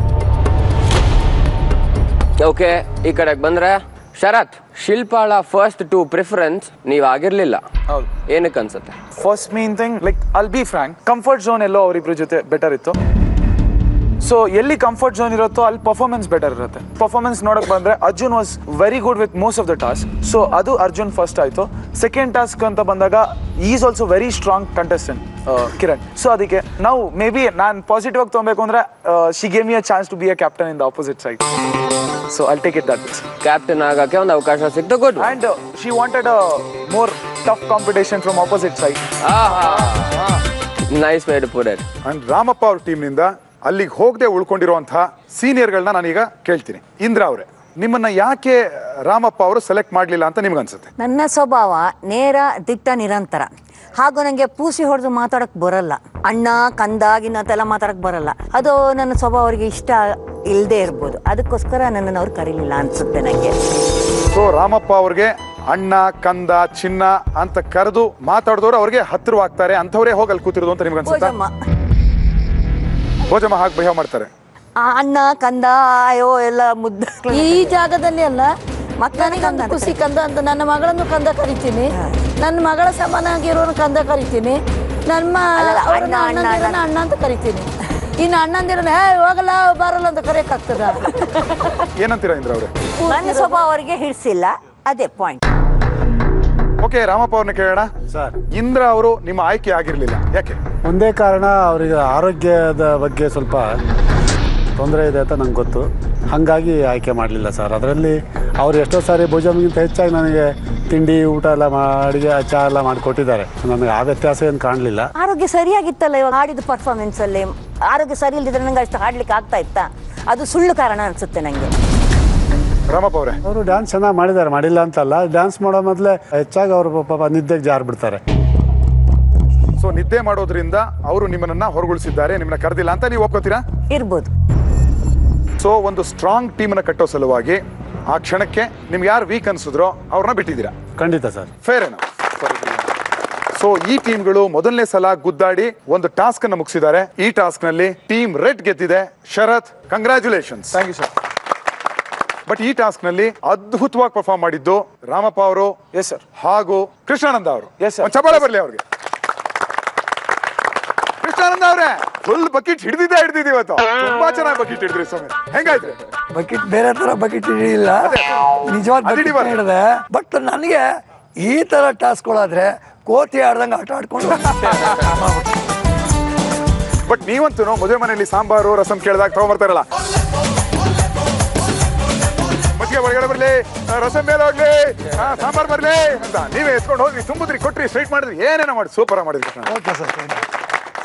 Okay, ಈ ಕಡೆಗೆ ಬಂದ್ರೆ ಶರತ್, ಶಿಲ್ಪಾಳ ಫಸ್ಟ್ ಟು ಪ್ರಿಫರೆನ್ಸ್ ನೀವು ಆಗಿರ್ಲಿಲ್ಲ. ಹೌದು. ಏನಕ್ಕೆ ಅನ್ಸುತ್ತೆ? First main thing, like I'll be frank, comfort zone ಎಲ್ಲೋ ಅವರಿಬ್ರ ಜೊತೆ ಬೆಟರ್ ಇತ್ತು. ಸೊ ಎಲ್ಲಿ ಕಂಫರ್ಟ್ ಝೋನ್ ಇರುತ್ತೋ ಅಲ್ಲಿ ಪರ್ಫಾರ್ಮೆನ್ಸ್ ಬೆಟರ್ ಇರುತ್ತೆ. ಪರ್ಫಾರ್ಮೆನ್ಸ್ ನೋಡಕ್ ಬಂದ್ರೆ Arjun was very good with most of the task. So ಅದು ಅರ್ಜುನ್ ಫಸ್ಟ್ ಆಯ್ತು. ಸೆಕೆಂಡ್ ಟಾಸ್ಕ್ ಅಂತ ಬಂದಾಗ is also very strong contestant Kiran. So ಅದಕ್ಕೆ ನಾವು ಮೇ ಬಿ ನಾನು ಪಾಸಿಟಿವ್ ಆಗಿ ತಗೊಬೇಕು ಅಂದ್ರೆ she gave me a chance to be a captain in the opposite side. So I'll take it that. Captain ಆಗಕ್ಕೆ ಒಂದು ಅವಕಾಶ ಸಿಕ್ತು, good. And she wanted a more tough competition from opposite side. Nice way to put it. And Ramappa ಅವ್ರ ಟೀಮ್ನಿಂದ ಅಲ್ಲಿಗೆ ಹೋಗದೆ ಉಳ್ಕೊಂಡಿರುವಂತಹ ಸೀನಿಯರ್ಗಳನ್ನ ನಾನೀಗ ಕೇಳ್ತೀನಿ. ಇಂದ್ರ ಅವರೇ, ನಿಮ್ಮನ್ನ ಯಾಕೆ ರಾಮಪ್ಪ ಅವರು ಸೆಲೆಕ್ಟ್ ಮಾಡಲಿಲ್ಲ ಅಂತ ನಿಮ್ಗೆ ಅನ್ಸುತ್ತೆ? ನನ್ನ ಸ್ವಭಾವ ನೇರ ದಿಟ್ಟ ನಿರಂತರ. ಹಾಗೂ ನನಗೆ ಪೂಸಿ ಹೊಡೆದು ಮಾತಾಡಕ್ ಬರಲ್ಲ. ಅಣ್ಣ ಕಂದಾಗಿನ ಅಂತೆಲ್ಲ ಮಾತಾಡಕ್ ಬರಲ್ಲ. ಅದು ನನ್ನ ಸ್ವಭಾವ ಅವರಿಗೆ ಇಷ್ಟ ಇಲ್ಲದೆ ಇರ್ಬೋದು. ಅದಕ್ಕೋಸ್ಕರ ನನ್ನನ್ನು ಅವ್ರು ಕರೀಲಿಲ್ಲ ಅನ್ಸುತ್ತೆ ನನಗೆ. ಸೊ ರಾಮಪ್ಪ ಅವ್ರಿಗೆ ಅಣ್ಣ ಕಂದ ಚಿನ್ನ ಅಂತ ಕರೆದು ಮಾತಾಡಿದವರು ಅವ್ರಿಗೆ ಹತ್ತಿರವಾಗ್ತಾರೆ, ಅಂಥವರೇ ಹೋಗಿ ಅಲ್ಲಿ ಕೂತಿರೋದು ಅಂತ ನಿಮ್ಗೆ ಅನ್ಸುತ್ತೆ? ಭೋಜಮ್ಮ ಹಾಗೆ ಬಿಹೇವ್ ಮಾಡ್ತಾರೆ. ಅಣ್ಣ ಕಂದ ಅಯ್ಯೋ ಎಲ್ಲ ಮುದ್ದ. ಈ ಜಾಗದಲ್ಲಿ ಅಲ್ಲ, ಮಕ್ಕಳಿಗೆ ಖುಷಿ ಕಂದ ಅಂತ ನನ್ನ ಮಗಳನ್ನು ಕಂದ ಕರಿತೀನಿ. ನನ್ನ ಮಗಳ ಸಮಾನಾಗಿರೋನು ಕಂದ ಕರಿತೀನಿ. ನಮ್ಮ ಅಣ್ಣಂದಿರನ್ನ ಅಣ್ಣ ಅಂತ ಕರಿತೀನಿ. ಇನ್ನು ಅಣ್ಣಂದಿರನ್ನ ಹೋಗಲ್ಲ ಬರಲ್ಲ ಅಂತ ಕರೆಯಕ್ಕಾಗ್ತದ? ಏನಂತೀರಾ ಇಂದ್ರ ಅವ್ರೆ? ನನ್ನ ಸ್ವಭಾವ ಅವರಿಗೆ ಹಿಡಿಸಿಲ್ಲ, ಅದೇ ಪಾಯಿಂಟ್. ಓಕೆ, ರಾಮಪ್ಪ ಅವ್ರನ್ನ ಕೇಳೋಣ. ಸರ್, ಇಂದ್ರ ಅವರು ನಿಮ್ಮ ಆಯ್ಕೆ ಆಗಿರ್ಲಿಲ್ಲ, ಯಾಕೆ? ಒಂದೇ ಕಾರಣ, ಅವರಿಗೆ ಆರೋಗ್ಯದ ಬಗ್ಗೆ ಸ್ವಲ್ಪ ತೊಂದರೆ ಇದೆ ಅಂತ ನಂಗೆ ಗೊತ್ತು. ಹಾಗಾಗಿ ಆಯ್ಕೆ ಮಾಡಲಿಲ್ಲ ಸರ್. ಅದರಲ್ಲಿ ಅವ್ರು ಎಷ್ಟೋ ಸಾರಿ ಭೋಜನಗಿಂತ ಹೆಚ್ಚಾಗಿ ನನಗೆ ತಿಂಡಿ ಊಟ ಎಲ್ಲ ಅಡುಗೆ ಚಹಾ ಎಲ್ಲ ಮಾಡಿಕೊಟ್ಟಿದ್ದಾರೆ. ನನಗೆ ಆ ವ್ಯತ್ಯಾಸ ಏನು ಕಾಣಲಿಲ್ಲ. ಆರೋಗ್ಯ ಸರಿಯಾಗಿತ್ತಲ್ಲ ಇವಾಗ ಹಾಡಿದ ಪರ್ಫಾರ್ಮೆನ್ಸ್ ಅಲ್ಲಿ. ಆರೋಗ್ಯ ಸರಿ ಇಲ್ದಿದ್ರೆ ನಂಗೆ ಅಷ್ಟು ಹಾಡ್ಲಿಕ್ಕೆ ಆಗ್ತಾ ಇತ್ತಾ? ಅದು ಸುಳ್ಳು ಕಾರಣ ಅನ್ಸುತ್ತೆ ನನಗೆ. ರಾಮಪ್ಪ ಅವರೇ, ಅವರು ಡ್ಯಾನ್ಸ್ ಚೆನ್ನಾಗಿ ಮಾಡಿದ್ದಾರೆ, ಮಾಡಿಲ್ಲ ಅಂತಲ್ಲ. ಡ್ಯಾನ್ಸ್ ಮಾಡೋ ಮೊದಲೇ ಹೆಚ್ಚಾಗಿ ಅವರು ಪಾಪ ನಿದ್ದೆಗೆ ಜಾರು ಬಿಡ್ತಾರೆ. ಸೊ ನಿದ್ದೆ ಮಾಡೋದ್ರಿಂದ ಅವರು ನಿಮ್ಮನ್ನ ಹೊರಗುಳಿಸಿದ್ದಾರೆ, ನಿಮ್ಮನ್ನ ಕರೆದಿಲ್ಲ ಅಂತ ನೀವು ಒಪ್ಕೋತೀರಾ? ಇರ್ಬೋದು. ಸೊ ಒಂದು ಸ್ಟ್ರಾಂಗ್ ಟೀಮನ್ನ ಕಟ್ಟೋ ಸಲುವಾಗಿ ಆ ಕ್ಷಣಕ್ಕೆ ನಿಮ್ಗೆ ಯಾರು ವೀಕ್ ಅನ್ಸಿದ್ರೋ ಅವ್ರನ್ನ ಬಿಟ್ಟಿದ್ದೀರಾ? ಖಂಡಿತ ಸರ್. ಫೇರ್ ಏನೋ. ಸೊ ಈ ಟೀಮ್ಗಳು ಮೊದಲನೇ ಸಲ ಗುದ್ದಾಡಿ ಒಂದು ಟಾಸ್ಕ್ ಅನ್ನು ಮುಗಿಸಿದ್ದಾರೆ. ಈ ಟಾಸ್ಕ್ ನಲ್ಲಿ ಟೀಮ್ ರೆಡ್ ಗೆದ್ದಿದೆ. Sharath, congratulations. Thank you sir. But ಈ ಟಾಸ್ಕ್ ನಲ್ಲಿ ಅದ್ಭುತವಾಗಿ ಪರ್ಫಾರ್ಮ್ ಮಾಡಿದ್ದು ರಾಮಪ್ಪ ಅವರು, ಎಸ್ ಸರ್, ಹಾಗೂ ಕೃಷ್ಣಾನಂದ ಅವರು. Yes sir. ಚಪ್ಪಾಳೆ ಬರ್ಲಿ ಅವ್ರಿಗೆ. ಕೃಷ್ಣಾನಂದ ಅವರೇ, ಫುಲ್ ಬಕೆಟ್ ಹಿಡಿದಿದ್ದೀವಿ ಇವತ್ತು. ತುಂಬಾ ಚೆನ್ನಾಗಿ ಬಕೆಟ್ ಹಿಡಿದ್ರಿ ಸ್ವಾಮಿ. ಹೆಂಗಾಯ್ತು? ಬಕೆಟ್ ಬೇರೆ ತರ ಬಕೆಟ್ ಹಿಡಿಯಿಲ್ಲ, ನಿಜವಾದ ಹಿಡಿದೆ. ಬಟ್ ನನಗೆ ಈ ತರ ಟಾಸ್ಕ್ಗಳಾದ್ರೆ ಕೋತಿ ಆಡ್ದಂಗೆ ಆಟ ಆಡ್ಕೊಂಡು. ಬಟ್ ನೀವಂತೂ ಮದುವೆ ಮನೆಯಲ್ಲಿ ಸಾಂಬಾರು ರಸಂ ಕೇಳಿದಾಗ ತಗೊಂಡ್ಬರ್ತಾರಲ್ಲ, ಮಜ್ಜಿಗೆ ಒಳಗಡೆ ಬರ್ಲಿ, ರಸಂ ಮೇಲೆ ಹೋಗ್ಲಿ, ಸಾಂಬಾರ್ ಬರ್ಲಿ ಅಂತ ನೀವೇ ಎತ್ಕೊಂಡು ಹೋಗಿ ತುಂಬಿದ್ರಿ, ಕೊಟ್ರಿ, ಸ್ಟ್ರೈಟ್ ಮಾಡಿದ್ರಿ, ಏನೇನೋ ಮಾಡಿ ಸೂಪರ್ ಮಾಡಿದ್ರಿ.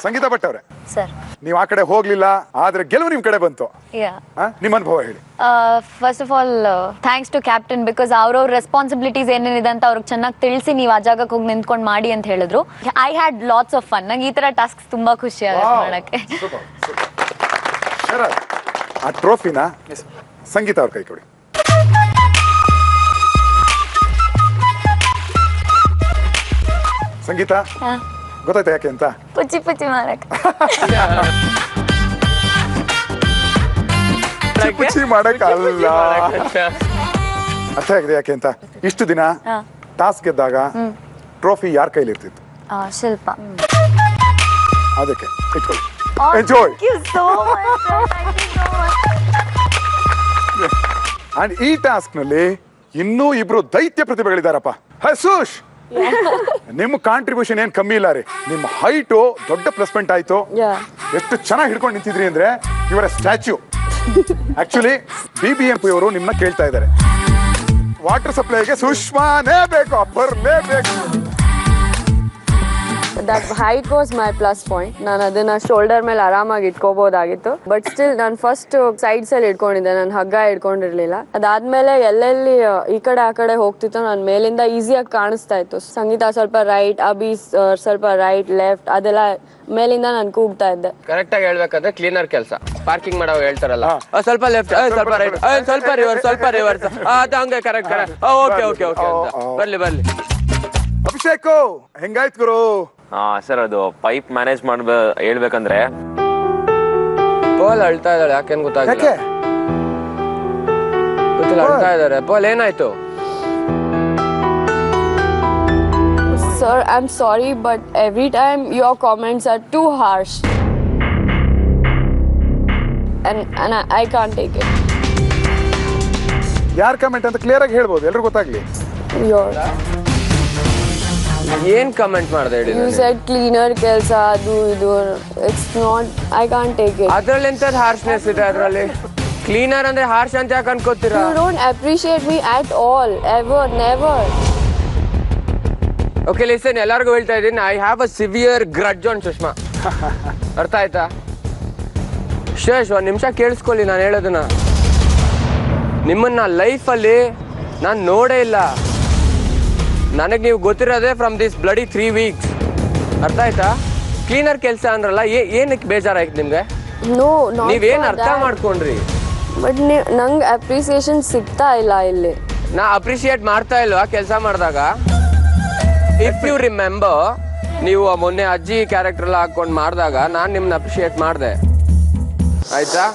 ಸಂಗೀತಾ ಭಟ್ ಅವರೇ, ಸರ್ ನೀವು ಆ ಕಡೆ ಹೋಗ್ಲಿಲ್ಲ, ಆದ್ರೆ ಗೆಲುವು ನಿಮ್ ಕಡೆ ಬಂತು. ನಿಮ್ಮ ಅನುಭವ ಹೇಳಿ. First of all thanks to captain, because ಅವ್ರವ್ರ ರೆಸ್ಪಾನ್ಸಿಬಿಲಿಟೀಸ್ ಏನೇನಿದೆ ಅಂತ ಅವ್ರಿಗೆ ಚೆನ್ನಾಗಿ ತಿಳಿಸಿ ನೀವು ಆ ಜಾಗಕ್ಕೆ ಹೋಗಿ ನಿಂತ್ಕೊಂಡು ಮಾಡಿ ಅಂತ ಹೇಳಿದ್ರು. I had lots of fun. ನಂಗೆ ಈ ತರ ಟಾಸ್ಕ್ ತುಂಬಾ ಖುಷಿ ಆಗುತ್ತೆ ಮಾಡಕ್ಕೆ. ಆ ಟ್ರೋಫಿನ ಸಂಗೀತ ಅವ್ರ ಕೈ ಕೊಡಿ. ಸಂಗೀತ ಗೊತ್ತಾಯ್ತಾ ಯಾಕೆ ಅಂತ? ಪುಚ್ಚಿ ಪುಚ್ಚಿ ಮಾಡಕ್ ಪುಚ್ಚಿ ಮಾಡಕ್ ಅಲ್ಲ, ಅರ್ಥ ಆಗಿದೆ ಯಾಕೆ ಅಂತ. ಇಷ್ಟು ದಿನ ಟಾಸ್ಕ್ ಗೆದ್ದಾಗ ಟ್ರೋಫಿ ಯಾರ ಕೈಲಿ ಇರ್ತಿತ್ತು? ಶಿಲ್ಪ. ಅದಕ್ಕೆ ಇಟ್ಕೊಳ್ಳಿ. ಎಂಜಾಯ್. ಅಂಡ್ ಈ ಟಾಸ್ಕ್ ನಲ್ಲಿ ಇನ್ನೂ ಇಬ್ರು ದೈತ್ಯ ಪ್ರತಿಭೆಗಳಿದಾರಪ್ಪ. ಸುಶ್, ನಿಮ್ಮ ಕಾಂಟ್ರಿಬ್ಯೂಷನ್ ಏನ್ ಕಮ್ಮಿ ಇಲ್ಲ ರೀ. ನಿಮ್ಮ ಹೈಟು ದೊಡ್ಡ ಪ್ಲಸ್ ಪಾಯಿಂಟ್ ಆಯ್ತು. ಎಷ್ಟು ಚೆನ್ನಾಗಿ ಹಿಡ್ಕೊಂಡು ನಿಂತಿದ್ರಿ ಅಂದ್ರೆ ಇವರ ಸ್ಟ್ಯಾಚ್ಯೂ. ಆಕ್ಚುಲಿ BBMP ಅವರು ನಿಮ್ಮನ್ನ ಕೇಳ್ತಾ ಇದ್ದಾರೆ, ವಾಟರ್ ಸಪ್ಲೈಗೆ ಸುಷ್ಮಾನೇ ಬೇಕು, ಬರ್ಲೇಬೇಕು. That height was my plus point. ನಾನು ಅದನ್ನ ಶೋಲ್ಡರ್ ಮೇಲೆ ಆರಾಮಾಗಿ ಇಟ್ಕೋಬಹುದಾಗಿತ್ತು. ಬಟ್ ಸ್ಟಿಲ್ ನಾನು ಫಸ್ಟ್ ಸೈಡ್ಸ್ ಅಲ್ಲಿ ಇಟ್ಕೊಂಡಿದ್ದೆ, ನಾನು ಹಗ್ಗ ಇಟ್ಕೊಂಡಿರ್ಲಿಲ್ಲ. ಅದಾದ್ಮೇಲೆ ಎಲ್ಲೆಲ್ಲಿ ಈ ಕಡೆ ಆ ಕಡೆ ಹೋಗ್ತಿತ್ತು ನಾನು ಮೇಲಿಂದ ಈಸಿಯಾಗಿ ಕಾಣಿಸ್ತಾ ಇತ್ತು. ಸಂಗೀತ ಸ್ವಲ್ಪ ರೈಟ್, ಅಭಿ ಸ್ವಲ್ಪ ರೈಟ್ ಲೆಫ್ಟ್, ಅದೆಲ್ಲ ಮೇಲಿಂದ ನಾನು ಕೂಗ್ತಾ ಇದ್ದೆ. ಕರೆಕ್ಟ್ ಆಗಿ ಹೇಳ್ಬೇಕಂದ್ರೆ ಕ್ಲೀನರ್ ಕೆಲಸ. ಪಾರ್ಕಿಂಗ್ ಮಾಡೋವಾಗ ಹೇಳ್ತಾರಲ್ಲ, ಸ್ವಲ್ಪ ಲೆಫ್ಟ್, ಸ್ವಲ್ಪ ರೈಟ್, ಸ್ವಲ್ಪ ರಿವರ್ಸ್, ಸ್ವಲ್ಪ ರಿವರ್ಸ್, ಅದು ಹಂಗೆ correct correct, okay okay okay ಅಂತ ಬರ್ಲಿ ಬರ್ಲಿ. ಅಭಿಷೇಕ್ ಹೆಂಗಾಯ್ತು ಗುರು? ಸರ್ ಅದು ಪೈಪ್ ಮ್ಯಾನೇಜ್ ಹೇಳ್ಬೇಕಂದ್ರೆ ಪೋಲ್ ಅಳ್ತಾ ಇದ್ದಾಳೆ, ಯಾಕೇನ್ ಗೊತ್ತಾಗಿಲ್ಲ. ಗೊತ್ತಿಲ್ಲ, ಅಳ್ತಾ ಇದಾರೆ. ಪೋಲ್ ಏನಾಯ್ತು? Sir, I'm sorry, but every time your comments are too harsh. And I can't take it. ಯಾರ್ ಕಮೆಂಟ್ ಅಂತ ಕ್ಲಿಯರ್ ಆಗಿ ಹೇಳ್ಬೋದು, ಎಲ್ರಿಗೂ ಗೊತ್ತಾಗ್ಲಿ. ಏನ್ ಕಮೆಂಟ್ ಮಾಡ್ದೆ ಹೇಳಿ? You said cleaner ಕೆಲಸ ಅದು ಇದು. It's not, I can't take it. ಅದ್ರಲ್ಲಿ ಎಂತದ್ ಹಾರ್ಶ್ನೆಸ್ ಇದೆ ಅದ್ರಲ್ಲಿ? ಕ್ಲೀನರ್ ಅಂದ್ರೆ ಹಾರ್ಶ್ ಅಂತ ಯಾಕೆ ಅನ್ಕೋತೀರಾ? You don't appreciate me at all, ever, never. Okay listen, ಎಲ್ಲರಿಗೂ ಹೇಳ್ತಾ ಇದ್ದೀನಿ, I have a severe grudge on Sushma. ಅರ್ಥ ಆಯ್ತಾ? ಶೇಷ್ ಒಂದ್ ನಿಮಿಷ ಕೇಳಿಸ್ಕೊಳ್ಳಿ ನಾನು ಹೇಳೋದನ್ನ. ನಿಮ್ಮನ್ನ ಲೈಫಲ್ಲಿ ನಾನು ನೋಡೇ ಇಲ್ಲ. ನನಗೆ ನೀವು ಗೊತ್ತಿರೋದೇ ಫ್ರಮ್ ದಿಸ್ ಬ್ಲಡಿ 3 weeks. ಅರ್ಥ ಆಯ್ತಾ? ಕ್ಲೀನರ್ ಕೆಲಸ ಅಂದ್ರಲ್ಲ, ಏನಕ್ಕೆ ಬೇಜಾರಾಯ್ತು ನಿಮ್ಗೆ? ನೀವೇನ್ ಅರ್ಥ ಮಾಡ್ಕೊಂಡ್ರಿ? ಬಟ್ ನಂಗೆ ಅಪ್ರಿಸಿಯೇಷನ್ ಸಿಗ್ತಾ ಇಲ್ಲ ಇಲ್ಲಿ. ನಾ ಅಪ್ರಿಶಿಯೇಟ್ ಮಾಡ್ತಾ ಇಲ್ವಾ ಕೆಲಸ ಮಾಡಿದಾಗ? ಇಫ್ ಯು ರಿಮೆಂಬರ್, ನೀವು ಮೊನ್ನೆ ಅಜ್ಜಿ ಕ್ಯಾರೆಕ್ಟರ್ ಎಲ್ಲ ಹಾಕೊಂಡು ಮಾಡಿದಾಗ ನಾನು ನಿಮ್ನ ಅಪ್ರಿಶಿಯೇಟ್ ಮಾಡಿದೆ, ಆಯ್ತಾ?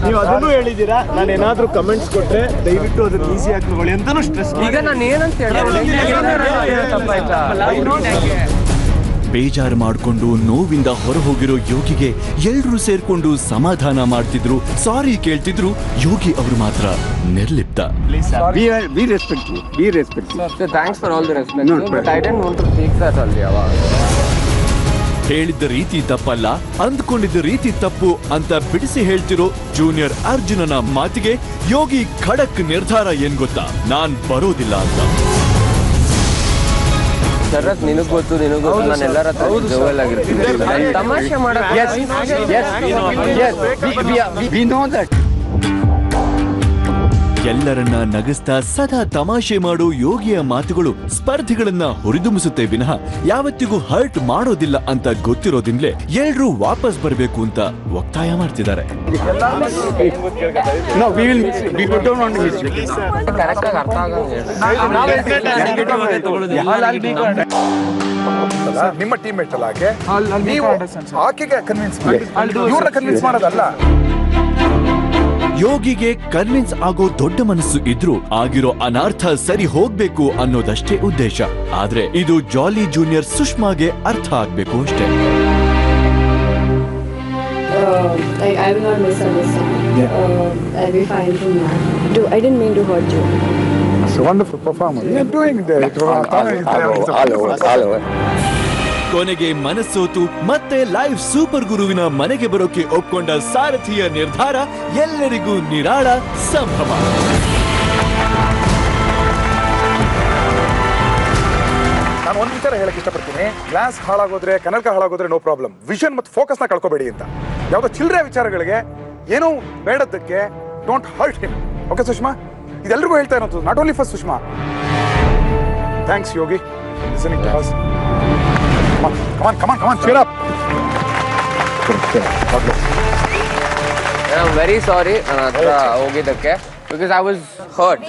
ನೀವು ಅದನ್ನು ಹೇಳಿದ್ದೀರಾ, ನಾನು ಏನಾದ್ರೂ ಕಮೆಂಟ್ಸ್ ಕೊಟ್ರೆ ದಯವಿಟ್ಟು ಅದನ್ನ ಈಸಿ ಆಗಿ ತಗೊಳ್ಳಿ ಅಂತಾನು ಸ್ಟ್ರೆಸ್. ಈಗ ನಾನು ಏನಂತ ಬೇಜಾರು ಮಾಡಿಕೊಂಡು ನೋವಿಂದ ಹೊರಹೋಗಿರೋ ಯೋಗಿಗೆ ಎಲ್ರೂ ಸೇರ್ಕೊಂಡು ಸಮಾಧಾನ ಮಾಡ್ತಿದ್ರು, ಸಾರಿ ಕೇಳ್ತಿದ್ರು. ಯೋಗಿ ಅವರು ಮಾತ್ರ ನಿರ್ಲಿಪ್ತ. Thanks for all the respect, but I didn't want to take that all ಹೇಳಿದ್ದ ರೀತಿ ತಪ್ಪಲ್ಲ, ಅಂದ್ಕೊಂಡಿದ್ದ ರೀತಿ ತಪ್ಪು ಅಂತ ಬಿಡಿಸಿ ಹೇಳ್ತಿರೋ ಜೂನಿಯರ್ ಅರ್ಜುನನ ಮಾತಿಗೆ ಯೋಗಿ ಖಡಕ್ ನಿರ್ಧಾರ ಏನ್ ಗೊತ್ತಾ? ನಾನ್ ಬರೋದಿಲ್ಲ ಅಂತ. ಶರತ್, ನಿನಗ್ ಗೊತ್ತು ನಾನು ಎಲ್ಲರ ಹತ್ರ ಜೋವೆಲ್ ಆಗಿರ್ತೀನಿ. ತಮಾಷೆ ಎಲ್ಲರನ್ನ ನಗಿಸ್ತಾ ಸದಾ ತಮಾಷೆ ಮಾಡೋ ಯೋಗಿಯ ಮಾತುಗಳು ಸ್ಪರ್ಧಿಗಳನ್ನ ಹುರಿದುಂಬಿಸುತ್ತೆ ವಿನಃ ಯಾವತ್ತಿಗೂ ಹರ್ಟ್ ಮಾಡೋದಿಲ್ಲ ಅಂತ ಗೊತ್ತಿರೋದಿಂದಲೇ ಎಲ್ರೂ ವಾಪಸ್ ಬರಬೇಕು ಅಂತ ಒತ್ತಾಯ ಮಾಡ್ತಿದ್ದಾರೆ. ನಿಮ್ಮ ಟೀಮ್ ಮೇಟ್ ಅಲ್ಲ ಆಕೆ, ನೀವು ಆಕೆಗೆ ಕನ್ವಿನ್ಸ್ ಮಾಡಿ, ಇವ್ರನ್ನ ಕನ್ವಿನ್ಸ್ ಮಾಡೋದಲ್ಲ. ಯೋಗಿಗೆ ಕನ್ವಿನ್ಸ್ ಆಗೋ ದೊಡ್ಡ ಮನಸ್ಸು ಇದ್ರೂ ಆಗಿರೋ ಅನರ್ಥ ಸರಿ ಹೋಗ್ಬೇಕು ಅನ್ನೋದಷ್ಟೇ ಉದ್ದೇಶ. ಆದ್ರೆ ಇದು ಜಾಲಿ ಜೂನಿಯರ್ ಸುಷ್ಮಾಗೆ ಅರ್ಥ ಆಗ್ಬೇಕು ಅಷ್ಟೇ. I will not misunderstand. I'll be fine from now. I didn't mean to hurt you. It's a wonderful performance. You're doing that. ಕೊನೆಗೆ ಮನಸ್ಸೋತು ಮತ್ತೆ ಲೈವ್ ಸೂಪರ್ ಗುರುವಿನ ಮನೆಗೆ ಬರೋಕೆ ಒಪ್ಕೊಂಡ ಸಾರಥಿಯ ನಿರ್ಧಾರ ಎಲ್ಲರಿಗೂ ನಿರಾಳ ಸಂಭ್ರಮ. ನಾನು ಒಂದು ವಿಚಾರ ಹೇಳಕ್ ಇಷ್ಟಪಡ್ತೀನಿ. ಗ್ಲಾಸ್ ಹಾಳಾಗೋದ್ರೆ ಕನಕ ಹಾಳಾಗೋದ್ರೆ ನೋ ಪ್ರಾಬ್ಲಮ್, ವಿಷನ್ ಮತ್ತು ಫೋಕಸ್ನ ಕಳ್ಕೊಬೇಡಿ ಅಂತ. ಯಾವುದೋ ಚಿಲ್ಲರೆ ವಿಚಾರಗಳಿಗೆ ಏನೋ ಬೇಡದ್ದಕ್ಕೆ don't hurt him. Okay Sushma, ಇದೆಲ್ಲರಿಗೂ ಹೇಳ್ತಾ ಇರೋದು, not only for Sushma. Thanks Yogi, listening to us. Come on, cheer up. I'm very sorry ನನ್ನ ಹತ್ರ ಹೋಗಿದ್ದಕ್ಕೆ, because I was hurt.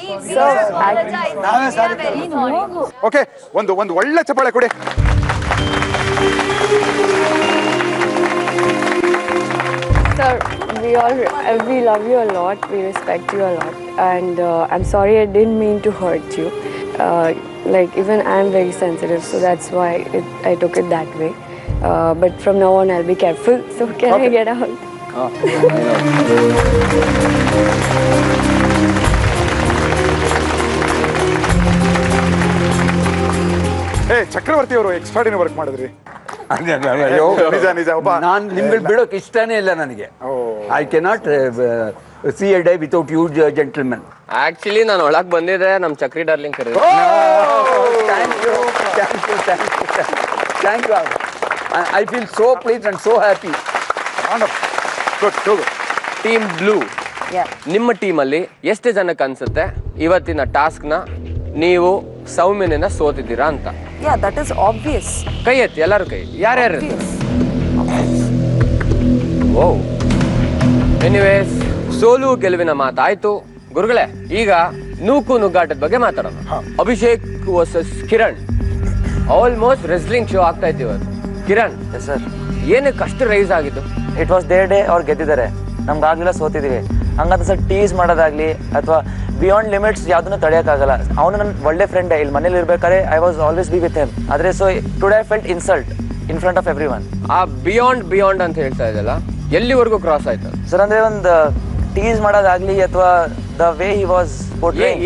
Okay, ಒಂದು ಒಳ್ಳೆ ಚಪ್ಪಾಳೆ ಕೊಡಿ. Sir, we love you a lot, we respect you a lot, and I'm sorry I didn't mean to hurt you. Like even I'm very sensitive, so that's why I took it that way. But from now on I'll be careful. So can I get out? ಚಕ್ರವರ್ತಿ ಅವರು extraordinary work ಮಾಡಿದ್ರಿ. ನಿಜ. ನಾನು ನಿಮ್ಗಳು ಬಿಡೋಕೆ ಇಷ್ಟನೇ ಇಲ್ಲ ನನಗೆ. I cannot see a day without you gentleman. Actually ನಾನು ಒಳಗೆ ಬಂದಿದ್ದೆ ನಮ್ಮ ಚಕ್ರಿ ಡಾರ್ಲಿಂಗ್ ಕರೆದ್ರು. Thank you. I feel so please and so happy. Team blue, ನಿಮ್ಮ ಟೀಮಲ್ಲಿ ಎಷ್ಟು ಜನಕ್ಕೆ ಅನ್ಸುತ್ತೆ ಇವತ್ತಿನ ಟಾಸ್ಕ್ನ ನೀವು ಸೌಮ್ಯನ ಸೋತಿದ್ದೀರಾ ಅಂತ? That is obvious. ಕೈ ಎತ್ತಿ ಎಲ್ಲರೂ ಕೈ. ಯಾರ್ಯಾರು? ಓ, ಎನಿವೇಸ್, ಸೋಲು ಗೆಲುವಿನ ಮಾತಾಯ್ತು ಗುರುಗಳೇ. ಈಗ ನೂಕು ನುಗ್ಗಾಟದ ಬಗ್ಗೆ ಮಾತಾಡೋಣ. Abhishek versus Kiran. Almost wrestling show ಆಗ್ತಾ ಇತ್ತು ಇವತ್ತು. ಕಿರಣ್ ಸರ್, ಏನಕ್ಕೆ ಅಷ್ಟು ರೈಸ್ ಆಗಿದ್ದು? It was there day. ಅವ್ರು ಗೆದ್ದಿದ್ದಾರೆ, ನಮ್ಗೆ ಆಗ್ಲಿಲ್ಲ, ಸೋತಿದೀವಿ. ಹಂಗಂತ ಸರ್ ಟೀಸ್ ಮಾಡೋದಾಗ್ಲಿ ಅಥವಾ ಬಿಯಾಂಡ್ ಲಿಮಿಟ್ಸ್ ಯಾವ್ದನ್ನು ತಡೆಯೋಕ್ಕಾಗಲ್ಲ. ಅವನು ನನ್ನ ಒಳ್ಳೆ ಫ್ರೆಂಡ್. ಇಲ್ಲಿ ಮನೇಲಿ ಇರ್ಬೇಕಾದ್ರೆ I was always be with him. ಆದ್ರೆ so today I felt insult in front of everyone. ಆ ಬಿಯಾಂಡ್ ಅಂತ ಹೇಳ್ತಾ ಇದೆಯಲ್ಲ, ಎಲ್ಲಿವರೆಗೂ ಕ್ರಾಸ್ ಆಯ್ತು ಸರ್? ಅಂದ್ರೆ ಒಂದು ಟೀಸ್ ಮಾಡೋದಾಗ್ಲಿ ಅಥವಾ ದ ವೇ ಹಿ ವಾಸ್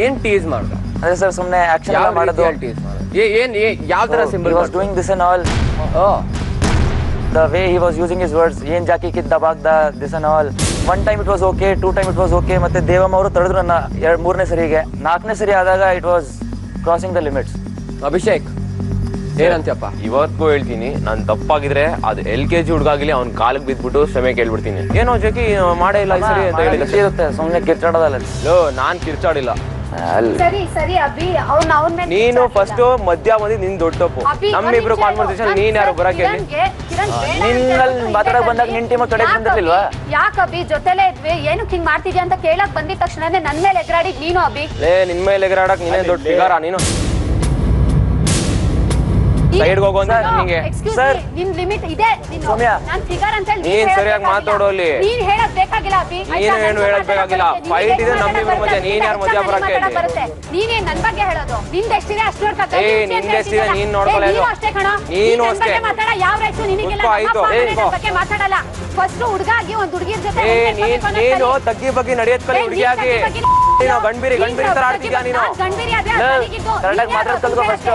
ಏನ್ ಟೀಸ್ ಮಾಡ್ದ? ಅದೇ ಸರ್, ಸುಮ್ಮನೆ ಆಕ್ಷನ್ ಮಾಡೋದು. ಏನ್ ಯಾವ ತರ symbol was doing this and all. The way he was using his words, ಏನ್ Jackie ಕಿತ್ ದಬಾಕ್ದ, this and all. One time it was okay, 2 time it was okay. ಮತ್ತೆ ದೇವಮ್ಮ ಅವರು ತಡೆದ್ರು ನನ್ನ 3ನೇ ಸರಿಗೆ. 4ನೇ ಸರಿ ಆದಾಗ it was crossing the limits. Abhishek ಏನಂತಪ್ಪ? ಇವತ್ತು ಹೇಳ್ತೀನಿ, ನಾನು ತಪ್ಪಾಗಿದ್ರೆ ಅದು LKG ಹುಡುಗಾಗಿಲಿ ಅವ್ನ ಕಾಲಿಗೆ ಬಿದ್ಬಿಟ್ಟು ಕ್ಷಮೆ ಕೇಳ್ಬಿಡ್ತೀನಿ. ಏನೋ ಜೊತೆ ಮಾಡೇ ಇಲ್ಲ ಈ ಸರಿ ಅಂತ ಹೇಳಿದ್ರೆ ಸುಮ್ಮನೆ ಕಿರ್ಚಾಡೋದಲ್ಲ. ನಾನ್ ಕಿರ್ಚಾಡಿಲ್ಲ. ಸರಿ ಅಭಿ, ನೀನು ಫಸ್ಟ್ ಮಧ್ಯ ಬಂದಿ ನಿನ್ ದೊಡ್ಡ ತಪ್ಪು. ನಮ್ಮಿಬ್ರು ಕಾನ್ವರ್ಸೇಷನ್ ನೀನ್ ಯಾರು ಬರಕ್ಕೆ ನಿನ್ನಲ್ಲಿ ಮಾತಾಡಕ್ ಬಂದಾಗ ನಿನ್ ಟೀಮ್ ಕಡೆ ಬಂದಿರ್ಲಿಲ್ವಾ? ಯಾಕೆ ಅಭಿ ಜೊತೆಲೇ ಇದ್ವಿ, ಏನಕ್ಕೆ ಹಿಂಗ್ ಮಾಡ್ತಿದ್ಯಾ ಅಂತ ಕೇಳಕ್ ಬಂದಿದ ತಕ್ಷಣನೇ ನನ್ ಮೇಲೆ ಎಗರಾಡಿದ್ ನೀನು ಅಭಿ. ನಿನ್ ಮೇಲೆ ಎಗರಾಡಕ್ ನೀನೇ ದೊಡ್ಡ ಫಿಗರ. ನೀನು ಸೈಡ್ ಹೋಗೋ ಅಂತ ನಿಮಗೆ ಸರ್, ನಿನ್ ಲಿಮಿಟ್ ಇದೆ. ನಾನು ಫಿಗರ್ ಅಂತ ಹೇಳಿ ನೀನ್ ಸರಿಯಾಗಿ ಮಾತಾಡೋ. ಅಲ್ಲಿ ನೀನ್ ಹೇಳಕ್ ಬೇಕಾಗಿಲ್ಲ ಅಭಿ. ನೀನು ಏನು ಹೇಳಕ್ ಬೇಕಾಗಿಲ್ಲ. ಫೈಟ್ ಇದೆ ನಮ್ಮಿಬ್ರ ಮಧ್ಯೆ, ನೀನ್ ಯಾರು ಮಧ್ಯ ಬರಕ್ಕೆ? ನೀನೇ ನನ್ ಬಗ್ಗೆ ಹೇಳೋದು. ನಿಂದೆಷ್ಟಿದೆ ಅಷ್ಟು ನೋಡ್ಕೊತ. ನಿಂದೆಷ್ಟಿದೆ ನೀನ್ ನೋಡ್ಕೊಳ್ಳೋದು. ಅಷ್ಟೇ ಕಣ. ನೀನು ಅಷ್ಟೇ ಮಾತಾಡ. ಯಾವ ರೈಟ್ಸು ನಿನಗಿಲ್ಲ. ಬಗ್ಗೆ ಮಾತಾಡಲ್ಲ. ಫಸ್ಟ್ ಹುಡುಗಾಗಿ ಒಂದ್ ಹುಡುಗಿರ್ ಜೊತೆ ನೀನು ತಗ್ಗಿ ಬಗ್ಗೆ ನಡೆಯೋದ್ ಕಲಿ. ಹುಡುಗಿಯಾಗಿ ನೀನು ಗಂಡ್ಬಿರಿ ತರ ಆಡ್ತಿದ್ಯಾ ನೀನು? ಕರೆಕ್ಟಾಗಿ ಮಾತಾಡ್ ಕಲ್ಕೋ ಫಸ್ಟ್.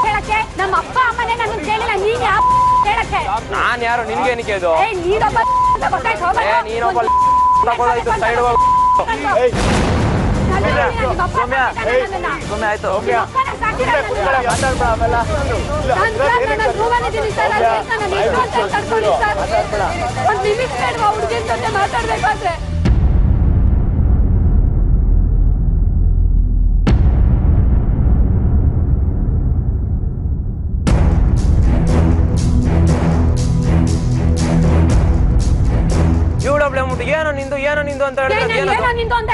ಹೇಳಕ್ಕೆ ನಮ್ಮ ಅಪ್ಪ ಅಮ್ಮನೇ ನನ್ನ ಕೇಳಿಲ್ಲ. ನೀನ್ ಯಾವ ಹೇಳಕ್ಕೆ? ನಾನ್ ಯಾರು ನಿನ್ಗೆ ಏನಕ್ಕೆ ಇದು? ನೀನೊಬ್ಬ ನೀನೊಬ್ಬ ಸೈಡ್ ಹೋಗ. ಸುಮ್ಮನೆ ಆಯ್ತು. ಮಾತಾಡ್ಬೇಕಾದ್ರೆ ಏನೋ ನಿಂದು ಅಂತ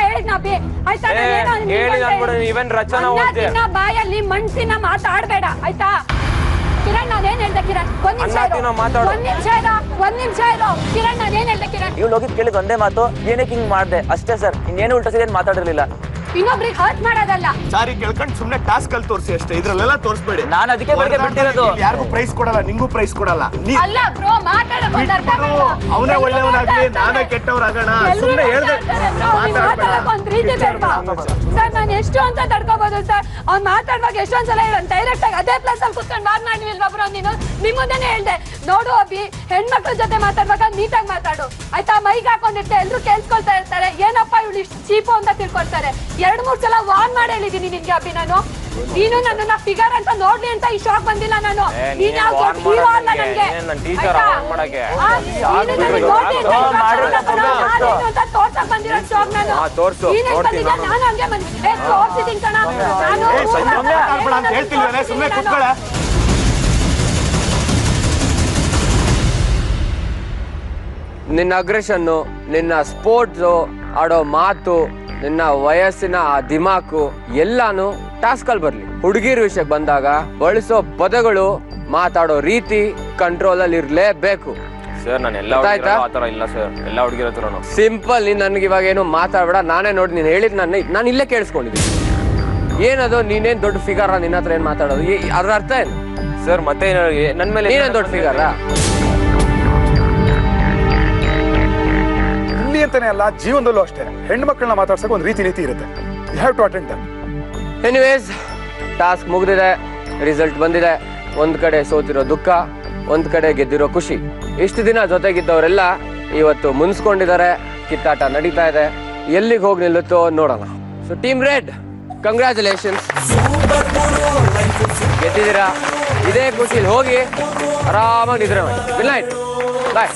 ಬಾಯಲ್ಲಿ ಮಣ್ಸಿನ ಮಾತಾಡ್ಬೇಡ ಆಯ್ತಾ? ಕಿರಣ್ ನಾನೇನ್ ಹೇಳ್ದೆ ಕಿರಣ್ ಒಂದ್ ನಿಮಿಷ ಇರೋ ಕಿರಣ್ ನಾನೇನ್ ಹೇಳ್ದೆ ಕಿರಣ್ ಇವ್ಳು ಹೋಗಿ ಕೇಳಿದ್ ಒಂದೇ ಮಾತು ಏನಕ್ಕೆ ಹಿಂಗ್ ಮಾಡ್ದೆ ಅಷ್ಟೇ ಸರ್, ಇನ್ನೇನು ಉಲ್ಟಾ ಸೀದಾ ಮಾತಾಡಿರ್ಲಿಲ್ಲ. ಇನ್ನೊಬ್ರಿಗೆ ಹರ್ಟ್ ಮಾಡೋದಲ್ಲ. ಸಾರಿ ಕೇಳ್ಕೊಂಡು ಸುಮ್ನೆ ಟಾಸ್ಕ್ ಅಲ್ಲಿ ತೋರಿಸಿ ಅಷ್ಟೇ, ಇದ್ರಲ್ಲೆಲ್ಲ ತೋರಿಸ್ಬೇಡಿ. ನಾನು ಅದಕ್ಕೆ ಬೆಳಗ್ಗೆ ಬಿಟ್ಟಿರೋದು. ಯಾರಿಗೂ ಪ್ರೈಸ್ ಕೊಡಲ್ಲ, ನಿಂಗೂ ಪ್ರೈಸ್ ಕೊಡಲ್ಲ. ಅಲ್ಲ ಬ್ರೋ, ಮಾತಾಡೋದು ಅರ್ಥ ಮಾಡಲ್ಲ. ಅವನೇ ಒಳ್ಳೆಯವನಾಗ್ಲಿ ನಾವೇ ಕೆಟ್ಟವರಾಗೋಣ, ಸುಮ್ನೆ ಹೇಳ್ದೆ ಒಂದ್ ರೀತಿ ಬೇಡ್ವಾ ಸರ್? ನಾನು ಎಷ್ಟು ಅಂತ ತಡ್ಕೋಬಹುದು ಸರ್? ಅವ್ನು ಮಾತಾಡುವಾಗ ಎಷ್ಟೊಂದ್ಸಲ ಹೇಳೋನ್ ಡೈರೆಕ್ಟ್ ಆಗಿ ಅದೇ ಪ್ಲೇಸ್ ಅಲ್ಲಿ ಕುತ್ಕೊಂಡು ಮಾತನಾಡಿಲ್ವಾ ಬ್ರೋ ನೀನು? ನಿಮ್ ಮುಂದೆನೆ ಹೇಳ್ದೆ, ನೋಡು ಅಭಿ, ಹೆಣ್ಮಕ್ಳ ಜೊತೆ ಮಾತಾಡುವಾಗ ನೀಟಾಗಿ ಮಾತಾಡು ಆಯ್ತಾ? ಮೈಗೆ ಹಾಕೊಂಡಿರ್ತೆ, ಎಲ್ರು ಕೇಳಿಸ್ಕೊಳ್ತಾ ಇರ್ತಾರೆ, ಏನಪ್ಪ ಇವಳು ಇಷ್ಟು ಚೀಪು ಅಂತ ತಿಳ್ಕೊಳ್ತಾರೆ. 2-3 ಸಲ ವಾರ್ನ್ ಮಾಡಿ ಹೇಳಿದೀನಿ ನಿನ್ಗೆ ಅಭಿ ನಾನು. ನೀನು ನನ್ನನ್ನ ಫಿಗರ್ ಅಂತ ನೋಡ್ಲಿ ಅಂತ ಈ ಶಾಕ್ ಬಂದಿಲ್ಲ ನಾನು. ನೀನ್ ಯಾವ ಹೀರೋ ಅಲ್ಲ ನನ್ಗೆ ತೋರ್ಸಕ್ ಬಂದಿರೋ ಶಾಕ್ ನಾನು. ನೀನೇನ್ ಬಂದಿದ್ದ? ನಾನು ಹಂಗೆ ಬಂದಿದ್ದೆ ತೋರ್ಸಿದೀನಿ ಕಣ ನಾನು. ನಿನ್ನ ಅಗ್ರೆಷನ್ನು, ನಿನ್ನ ಸ್ಪೋರ್ಟ್ಸು, ಆಡೋ ಮಾತು, ನಿನ್ನ ವಯಸ್ಸಿನ ಆ ದಿಮಾಕು ಎಲ್ಲಾನು ಟಾಸ್ಕ್ ಅಲ್ಲಿ ಬರ್ಲಿ. ಹುಡುಗಿರ ವಿಷಯಕ್ಕೆ ಬಂದಾಗ ಬಳಸೋ ಪದಗಳು, ಮಾತಾಡೋ ರೀತಿ ಕಂಟ್ರೋಲ್ ಅಲ್ಲಿ ಇರ್ಲೇಬೇಕು ಸರ್. ನಾನು ಎಲ್ಲ ಆತರ ಇಲ್ಲ ಸರ್, ಎಲ್ಲ ಹುಡುಗಿರ ಹತ್ರನು ಸಿಂಪಲ್. ನೀನ್ ನನ್ಗೆ ಇವಾಗ ಏನು ಮಾತಾಡ್ಬೇಡ, ನಾನೇ ನೋಡಿ ನೀನ್ ಹೇಳಿದ್ ನಾನು ಇಲ್ಲೇ ಕೇಳಿಸ್ಕೊಂಡಿದ್ದೀನಿ. ಏನದು ನೀನೇನ್ ದೊಡ್ಡ ಫಿಗರ, ನಿನ್ನ ಹತ್ರ ಏನ್ ಮಾತಾಡೋದು, ಅದ್ರ ಅರ್ಥ ಏನು ಸರ್? ಮತ್ತೆ ನನ್ ಮೇಲೆ ನೀನೇನ್ ದೊಡ್ಡ ಫಿಗರ? ಇಲ್ಲಿ ಅಂತಾನೆ ಅಲ್ಲ, ಜೀವನದಲ್ಲೂ ಅಷ್ಟೇ ಹೆಣ್ಣು ಮಕ್ಕಳನ್ನ ಮಾತಾಡ್ಸಕ್ ಒಂದು ರೀತಿ ನೀತಿ ಇರುತ್ತೆ. You have to attend them. Anyways, task ಮುಗಿದಿದೆ, ರಿಸಲ್ಟ್ ಬಂದಿದೆ. ಒಂದ್ ಕಡೆ ಸೋತಿರೋ ದುಃಖ, ಒಂದ್ ಕಡೆ ಗೆದ್ದಿರೋ ಖುಷಿ. ಇಷ್ಟು ದಿನ ಜೊತೆಗಿದ್ದವರೆಲ್ಲ ಇವತ್ತು ಮುನ್ಸ್ಕೊಂಡಿದ್ದಾರೆ, ಕಿತ್ತಾಟ ನಡೀತಾ ಇದೆ. ಎಲ್ಲಿಗೆ ಹೋಗಿ ನಿಲ್ಲುತ್ತೋ ನೋಡೋಣ. ಸೊ ಟೀಮ್ ರೆಡ್, ಕಂಗ್ರ್ಯಾಚುಲೇಷನ್ಸ್, ಗೆದ್ದಿದ್ದೀರಾ. ಇದೇ ಖುಷಿಲಿ ಹೋಗಿ ಆರಾಮಾಗಿ ನಿದ್ರೆ ಮಾಡಿ. Good night, bye.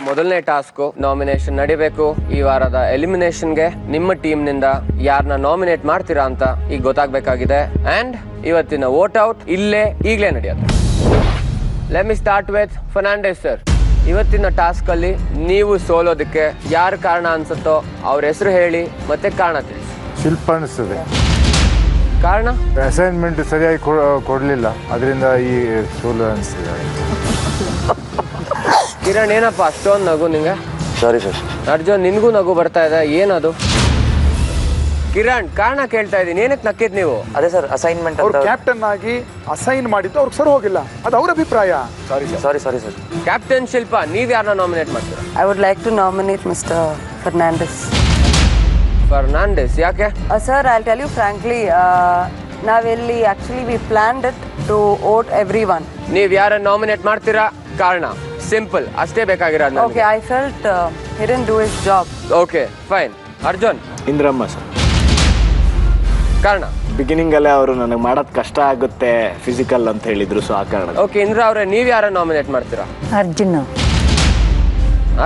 ಮೊದಲನೇ ಟಾಸ್ಕ್ ನಾಮಿನೇಷನ್ ನಡಿಬೇಕು. ಈ ವಾರದ ಎಲಿಮಿನೇಷನ್ಗೆ ನಿಮ್ಮ ಟೀಮ್ ನಿಂದ ಯಾರನ್ನ ನಾಮಿನೇಟ್ ಮಾಡ್ತೀರಾ ಅಂತ ಈಗ ಗೊತ್ತಾಗಬೇಕಾಗಿದೆ. ಅಂಡ್ ಇವತ್ತಿನ ವೋಟ್ ಔಟ್ ಇಲ್ಲೇ ಈಗಲೇ ನಡೆಯುತ್ತೆ. Let me start with Fernandes sir. ಇವತ್ತಿನ ಟಾಸ್ಕ್ ಅಲ್ಲಿ ನೀವು ಸೋಲೋದಕ್ಕೆ ಯಾರು ಕಾರಣ ಅನ್ಸುತ್ತೋ ಅವ್ರ ಹೆಸರು ಹೇಳಿ ಮತ್ತೆ ಕಾರಣ ತಿಳಿಸಿ. ಶಿಲ್ಪ ಅನಿಸ್ತದೆ. ಕಾರಣ ಅಸೈನ್ಮೆಂಟ್ ಸರಿಯಾಗಿ ಕೊಡಲಿಲ್ಲ, ಅದರಿಂದ ಈ ಸೋಲು ಅನಿಸ್ತದೆ. ಕಿರಣ್, ಏನಪ್ಪ ಅಷ್ಟೊಂದು ನಗು ನಿಂಗೆ? Sorry sir. ಅರ್ಜುನ್, ನಿನ್ಗೂ ನಗು ಬರ್ತಾ ಇದೆ, ಏನದು? ಕಿರಣ್, ಕಾರಣ ಕೇಳ್ತಾ ಇದೀನಿ, ಏನಕ್ಕೆ ನಕ್ಕಿದ್ ನೀವು? ಅದೇ ಸರ್, ಅಸೈನ್ಮೆಂಟ್ ಅವ್ರು ಕ್ಯಾಪ್ಟನ್ ಆಗಿ ಅಸೈನ್ ಮಾಡಿದ್ದು ಅವ್ರಿಗೆ ಸರಿ ಹೋಗಿಲ್ಲ, ಅದು ಅವ್ರ ಅಭಿಪ್ರಾಯ. Sorry sir. ಕ್ಯಾಪ್ಟನ್ ಶಿಲ್ಪ, ನೀವ್ ಯಾರನ್ನ ನಾಮಿನೇಟ್ ಮಾಡ್ತೀರಾ? I would like to nominate Mr. Fernandez. Fernandes, ಯಾಕೆ? Sir, I'll tell you frankly, ನಾವಿಲ್ಲಿ actually we planned it to vote everyone. ನೀವ್ ಯಾರನ್ನ ನಾಮಿನೇಟ್ ಮಾಡ್ತೀರಾ? ಕಾರಣ ಸಿಂಪಲ್, ಅಷ್ಟೇ ಬೇಕಾಗಿರೋದು. Okay, I felt he didn't do his job. Okay fine. Arjun? Indramma sir. ಕಾರಣ? Beginning ಅಲ್ಲೇ ಅವರು ನನಗೆ ಮಾಡೋದು ಕಷ್ಟ ಆಗುತ್ತೆ ಫಿಸಿಕಲ್ ಅಂತ ಹೇಳಿದ್ರು, ಸೊ ಆ ಕಾರಣ. ಓಕೆ ಇಂದ್ರ ಅವರೇ, ನೀವ್ ಯಾರ ನಾಮಿನೇಟ್ ಮಾಡ್ತೀರಾ? ಅರ್ಜುನ್.